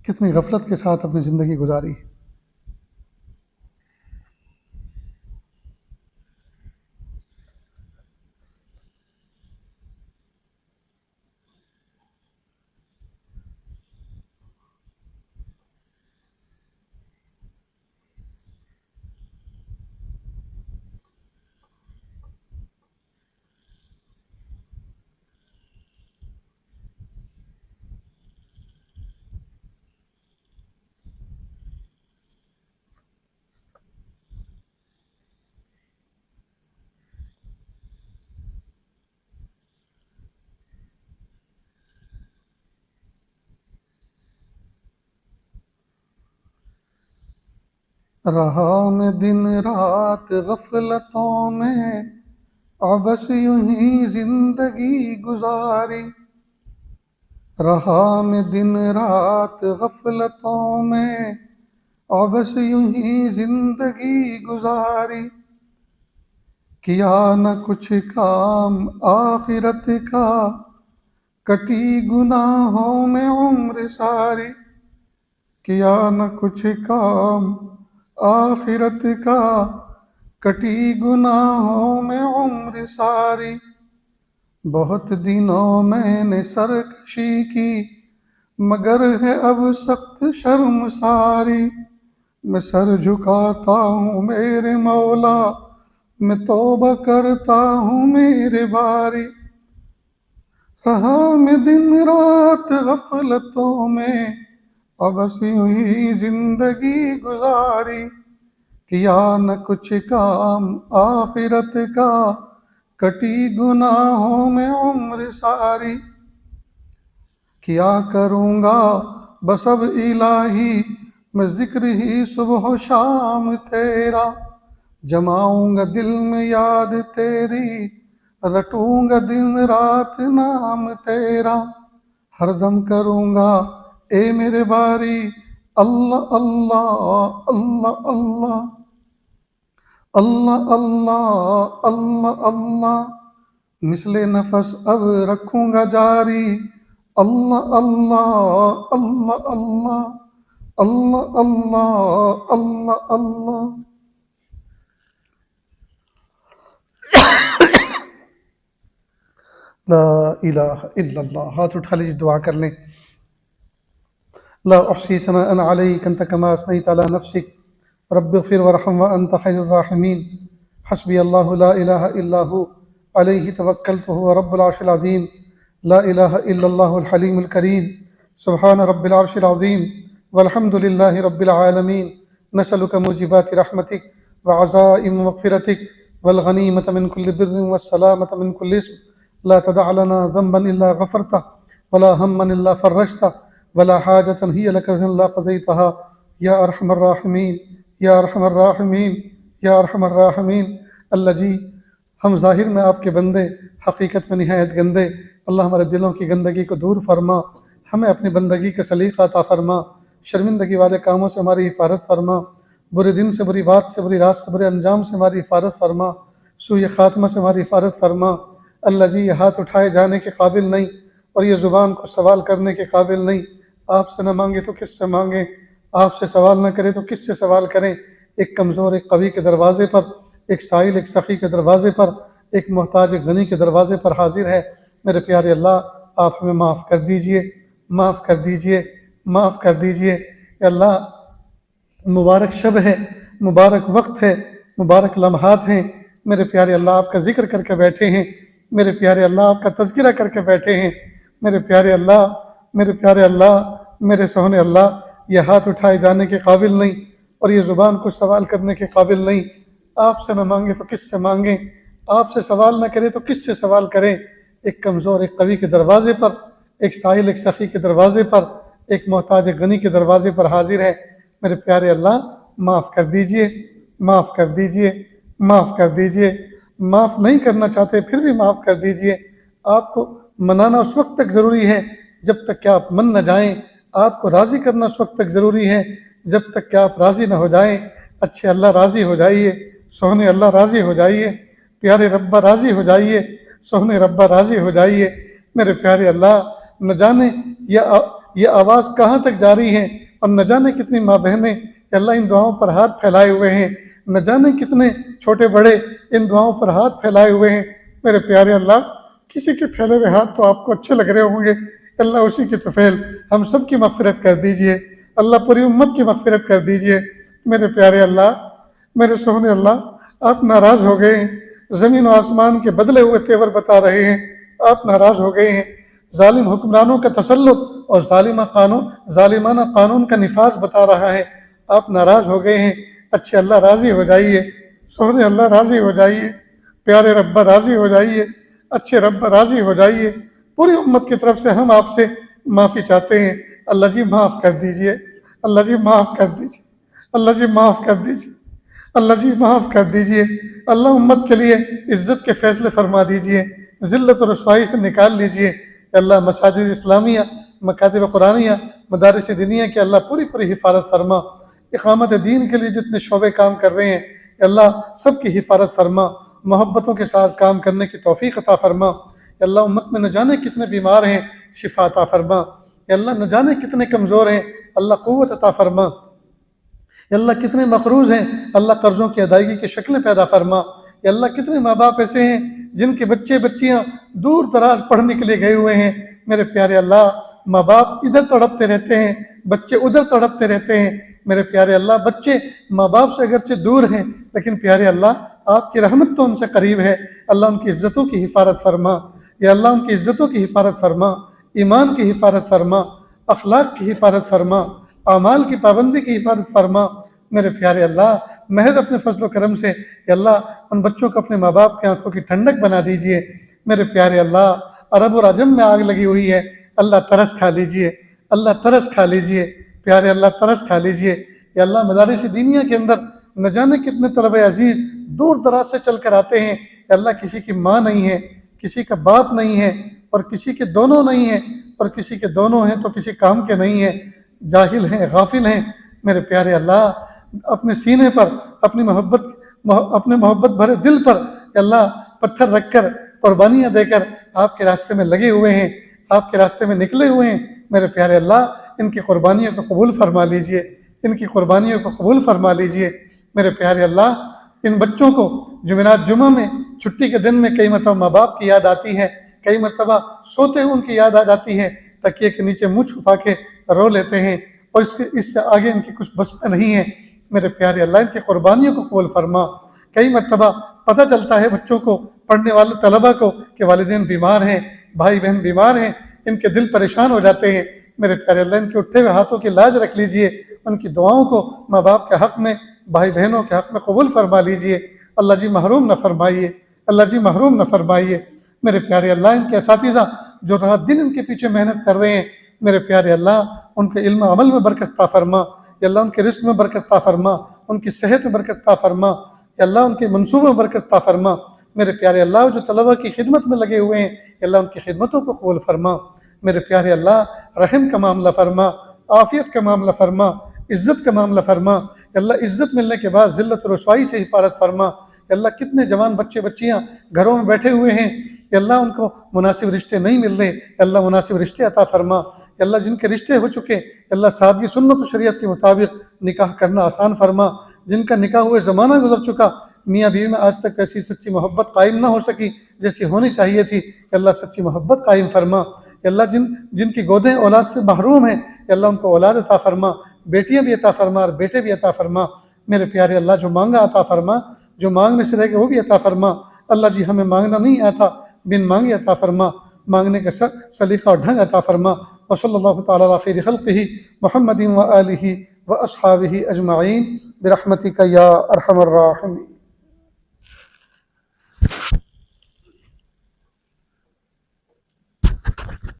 कितनी गफलत के साथ अपनी ज़िंदगी गुजारी है। रहा मैं दिन रात गफलतों में, बस यूं ही जिंदगी गुजारी। रहा मैं दिन रात गफलतों में, बस यूं ही जिंदगी गुजारी। किया न कुछ काम आखिरत का, कटी गुनाहों में उम्र सारी। किया न कुछ काम आखिरत का, कटी गुनाहों में उम्र सारी। बहुत दिनों मैंने सरकशी की, मगर है अब सख्त शर्मसारी। मैं सर झुकाता हूँ मेरे मौला, मैं तौबा करता हूँ मेरे बारी। रहा मैं दिन रात गफलतों में, बस यूं ही जिंदगी गुजारी। किया न कुछ काम आखिरत का, कटी गुनाहों में उम्र सारी। किया करूँगा बस अब इलाही, मैं जिक्र ही सुबह शाम तेरा। जमाऊँगा दिल में याद तेरी, रटूँगा दिन रात नाम तेरा। हरदम करूँगा ए मेरे बारी, अल्लाह अल्लाह अल्लाह अल्लाह अल्लाह अल्लाह अल्लाह अल्लाह। मिसले नफस अब रखूँगा जारी, अल्लाह अल्लाह अल्लाह अल्लाह अल्लाह अल्लाह अल्लाह अल्लाह। ला इलाहा इल्लल्लाह। हाथ उठा लीजिए, दुआ कर लें। ला अहसी सनाअन अलैक अंत कमा असनैत अला नफ्सिक, रब्बिग़फिर वरहम व अंत खैरुर राहिमीन। हस्बी अल्लाहु ला इलाहा इल्ला हु, अलैहि तवक्कलतु व रब्बुल अर्शिल अज़ीम। ला इलाहा इल्लल्लाहुल हलीमुल करीम। सुब्हान रब्बिल अर्शिल अज़ीम वल्हम्दुलिल्लाहि रब्बिल आलमीन। नसअलुका मुजिबाति रहमतिक व अज़ाइम मग़फ़िरतिक वल गनीमत मिन कुल्लि बिर्रिन वस्सलामत मिन कुल्लि इस्म। ला तदअ लना ज़ंबन इल्ला गफ़रतह वला हम्मन इल्ला फ़र्रजतह वला हाजतन हिय लक इल्ला क़ज़ैतहा या अरहमर राहिमीन, या अरहमर राहिमीन, या अरहमर राहिमीन। अल्लाह जी, हम ज़ाहिर में आपके बंदे, हकीकत में निहायत गंदे। अल्लाह हमारे दिलों की गंदगी को दूर फरमा, हमें अपनी बंदगी का सलीक़ा अता फरमा, शर्मिंदगी वाले कामों से हमारी हिफाजत फरमा, बुरे दिन से, बुरी बात से, बुरी रात से, बुरे अंजाम से हमारी हिफाजत फरमा, सूए ख़ात्मा से हमारी हिफाजत फरमा। अल्लाह जी, ये हाथ उठाए जाने के काबिल नहीं और ये ज़ुबान को सवाल करने के काबिल नहीं। आपसे न मांगे तो किससे मांगे, आपसे सवाल न करें तो किससे सवाल करें। एक कमज़ोर, एक कवी के दरवाज़े पर, एक साइल, एक सखी के दरवाज़े पर, एक मोहताज, एक गनी के दरवाज़े पर हाजिर है। मेरे प्यारे अल्लाह, आप हमें माफ़ कर दीजिए, माफ़ कर दीजिए, माफ़ कर दीजिए। अल्लाह, मुबारक शब है, मुबारक वक्त है, मुबारक लम्हात हैं। मेरे प्यारे अल्लाह, आपका ज़िक्र करके बैठे हैं। मेरे प्यारे अल्लाह, आपका तज़किरा करके बैठे हैं। मेरे प्यारे अल्लाह, मेरे प्यारे अल्लाह, मेरे सोहने अल्लाह, ये हाथ उठाए जाने के काबिल नहीं और ये ज़ुबान को सवाल करने के काबिल नहीं। आपसे न मांगे तो किससे मांगें, आपसे सवाल न करें तो किससे सवाल करें। एक कमज़ोर, एक कवी के दरवाज़े पर, एक साहिल, एक सखी के दरवाज़े पर, एक मोहताज, एक गनी के दरवाज़े पर हाजिर है। मेरे प्यारे अल्लाह, माफ़ कर दीजिए, माफ़ कर दीजिए, माफ़ कर दीजिए। माफ़ नहीं करना चाहते फिर भी माफ़ कर दीजिए। आपको मनाना उस वक्त तक ज़रूरी है जब तक कि आप मन न जाएं। आपको राज़ी करना उस वक्त तक ज़रूरी है जब तक कि आप राज़ी न हो जाएं। अच्छे अल्लाह, राज़ी हो जाइए। सोहने अल्लाह, राज़ी हो जाइए। प्यारे रब्बा, राज़ी हो जाइए। सोहने रब्बा, राज़ी हो जाइए। मेरे प्यारे अल्लाह, न जाने ये आवाज़ कहाँ तक जारी है और न जाने कितनी माँ बहनें अल्लाह इन दुआओं पर हाथ फैलाए हुए हैं। न जाने कितने छोटे बड़े इन दुआओं पर हाथ फैलाए हुए हैं। मेरे प्यारे अल्लाह, किसी के फैले हुए हाथ तो आपको अच्छे लग रहे होंगे। अल्लाह, उसी की तौफील हम सब की मग़फ़िरत कर दीजिए। अल्लाह, पूरी उम्मत की मग़फ़िरत कर दीजिए। मेरे प्यारे अल्लाह, मेरे सोहने अल्लाह, आप नाराज़ हो गए हैं। ज़मीन और आसमान के बदले हुए तेवर बता रहे हैं। आप नाराज़ हो गए हैं। जालिम हुक्मरानों का तसल्लुत और जालिमाना कानून का निफाज बता रहा है। आप नाराज़ हो गए हैं। अच्छे अल्लाह, राज़ी हो जाइए। सोहने अल्लाह, राज़ी हो जाइए। प्यारे रब्बा, राज़ी हो जाइए। अच्छे रब्बा, राज़ी हो जाइए। पूरी उम्मत की तरफ से हम आपसे माफ़ी चाहते हैं। अल्लाह जी, माफ़ कर दीजिए। अल्लाह जी, माफ़ कर दीजिए। अल्लाह जी, माफ़ कर दीजिए। अल्लाह जी, माफ़ कर दीजिए। अल्लाह, उम्मत के लिए इज़्ज़त के फ़ैसले फरमा दीजिए। ज़िल्लत और रुसवाई से निकाल लीजिए। अल्लाह, मसाजिद इस्लामिया, मकातिब कुरानिया, मदारिस दीनिया की अल्लाह पूरी पूरी हिफाजत फरमा। इक़ामत दीन के लिए जितने शोबे काम कर रहे हैं, अल्लाह सब की हिफाजत फरमा। मोहब्बतों के साथ काम करने की तौफ़ीक़ अता फरमा। अल्लाह, उम्मत में न जाने कितने बीमार हैं, शिफा अता फरमा। अल्लाह, न जाने कितने कमज़ोर हैं, अल्लाह क़ुव्वत अता फरमा। अल्लाह, कितने मक़रूज़ हैं, अल्लाह कर्ज़ों की अदायगी की शक्लें पैदा फरमा। अल्लाह, कितने माँ बाप ऐसे हैं जिनके बच्चे बच्चियाँ दूर दराज पढ़ने के लिए गए हुए हैं। मेरे प्यारे अल्लाह, माँ बाप इधर तड़पते रहते हैं, बच्चे उधर तड़पते रहते हैं। मेरे प्यारे अल्लाह, बच्चे माँ बाप से अगरचे दूर हैं, लेकिन प्यारे अल्लाह, आपकी रहमत तो उनसे करीब है। अल्लाह, उनकी इज़्ज़तों की हिफाजत फरमा। या अल्लाह, उनकी इज़्ज़तों की हिफाजत फरमा, ईमान की हिफाजत फरमा, अखलाक की हिफाजत फरमा, आमाल की पाबंदी की हिफाजत फरमा। मेरे प्यारे अल्लाह, महज अपने फजल करम से अल्लाह, उन बच्चों को अपने माँ बाप की आंखों की ठंडक बना दीजिए। मेरे प्यारे अल्लाह, अरब और अजम में आग लगी हुई है, अल्लाह तरस खा लीजिए। अल्लाह, तरस खा लीजिए। प्यारे अल्लाह, तरस खा लीजिए। या अल्लाह, मदारिस दीनिया के अंदर न जाने कितने तलबे अजीज़ दूर दराज से चल कर आते हैं। अल्लाह, किसी की माँ नहीं है, किसी का बाप नहीं है, और किसी के दोनों नहीं है, और किसी के दोनों हैं तो किसी काम के नहीं है, जाहिल हैं, गाफिल हैं। मेरे प्यारे अल्लाह, अपने सीने पर अपनी अपने मोहब्बत भरे दिल पर अल्लाह पत्थर रखकर, कुर्बानियाँ देकर आपके रास्ते में लगे हुए हैं, आपके रास्ते में निकले हुए हैं। मेरे प्यारे अल्लाह, इनकी कुर्बानियों को कबूल फरमा लीजिए। इनकी कुर्बानियों को कबूल फरमा लीजिए। मेरे प्यारे अल्लाह, इन बच्चों को जुमेरात जुमा में छुट्टी के दिन में कई मरतबा माँ बाप की याद आती है, कई मरतबा सोते हुए उनकी याद आ जाती है, तकिए के नीचे मुँह छुपा के रो लेते हैं और इससे आगे इनकी कुछ बस में नहीं है। मेरे प्यारे अल्लाह, इनकी कुर्बानियों को कबूल फरमा। कई मरतबा पता चलता है बच्चों को, पढ़ने वाले तलबा को, कि वालिदैन बीमार हैं, भाई बहन बीमार हैं, इनके दिल परेशान हो जाते हैं। मेरे प्यारे अल्लाह, इनके उठे हुए हाथों की लाज रख लीजिए। उनकी दुआओं को माँ बाप के हक़ में, भाई बहनों के हक़ में कबूल फरमा लीजिए। अल्लाह जी, महरूम न फरमाइए। अल्लाह जी, महरूम न फरमाइए। मेरे प्यारे अल्लाह, इनके असातिज़ा जो रात दिन इनके पीछे मेहनत कर रहे हैं, मेरे प्यारे अल्लाह, उनके इल्म अमल में बरकत अता फरमा। या अल्लाह उनके रिस्क में बरकत अता फरमा, उनकी सेहत में बरकत अता फरमा, या अल्लाह उनके मंसूबों में बरकत अता फरमा। मेरे प्यारे अल्लाह जो तलबा की खिदमत में लगे हुए हैं, या अल्लाह उनकी खिदमतों को कबूल फरमा। मेरे प्यारे अल्लाह रहम का मामला फरमा, आफ़ियत का मामला फरमा, इज़्ज़त का मामला फरमा। या अल्लाह इज़्ज़त मिलने के बाद ज़िल्लत और रुसवाई से हिफाजत फरमा। या अल्लाह कितने जवान बच्चे बच्चियाँ घरों में बैठे हुए हैं, या अल्लाह उनको मुनासिब रिश्ते नहीं मिल रहे, या अल्लाह मुनासिब रिश्ते अता फरमा। या अल्लाह जिनके रिश्ते हो चुके, या अल्लाह सादगी सुन्नत और शरीयत के मुताबिक निकाह करना आसान फरमा। जिनका निकाह हुए ज़माना गुजर चुका, मियाँ बीवी में आज तक ऐसी सच्ची मोहब्बत कायम ना हो सकी जैसी होनी चाहिए थी, या अल्लाह सच्ची मोहब्बत कायम फरमा। या अल्लाह जिनकी गोदें औलाद से महरूम हैं, या अल्लाह उनको औलाद अता फरमा, बेटियां भी अता फरमा और बेटे भी अता फरमा। मेरे प्यारे अल्लाह जो मांगा अता फरमा, जो मांगने से रह गए वो भी अता फरमा। अल्लाह जी हमें मांगना नहीं आता, बिन मांगे अता फरमा, मांगने का सलीका और ढंग अता फरमा। व सल्लल्लाहु तआला अला खैरि खल्क़िही मुहम्मदिन व आलिही व अस्हाबिही अजमाइन बिरहमतिका या अरहमर राहिमीन।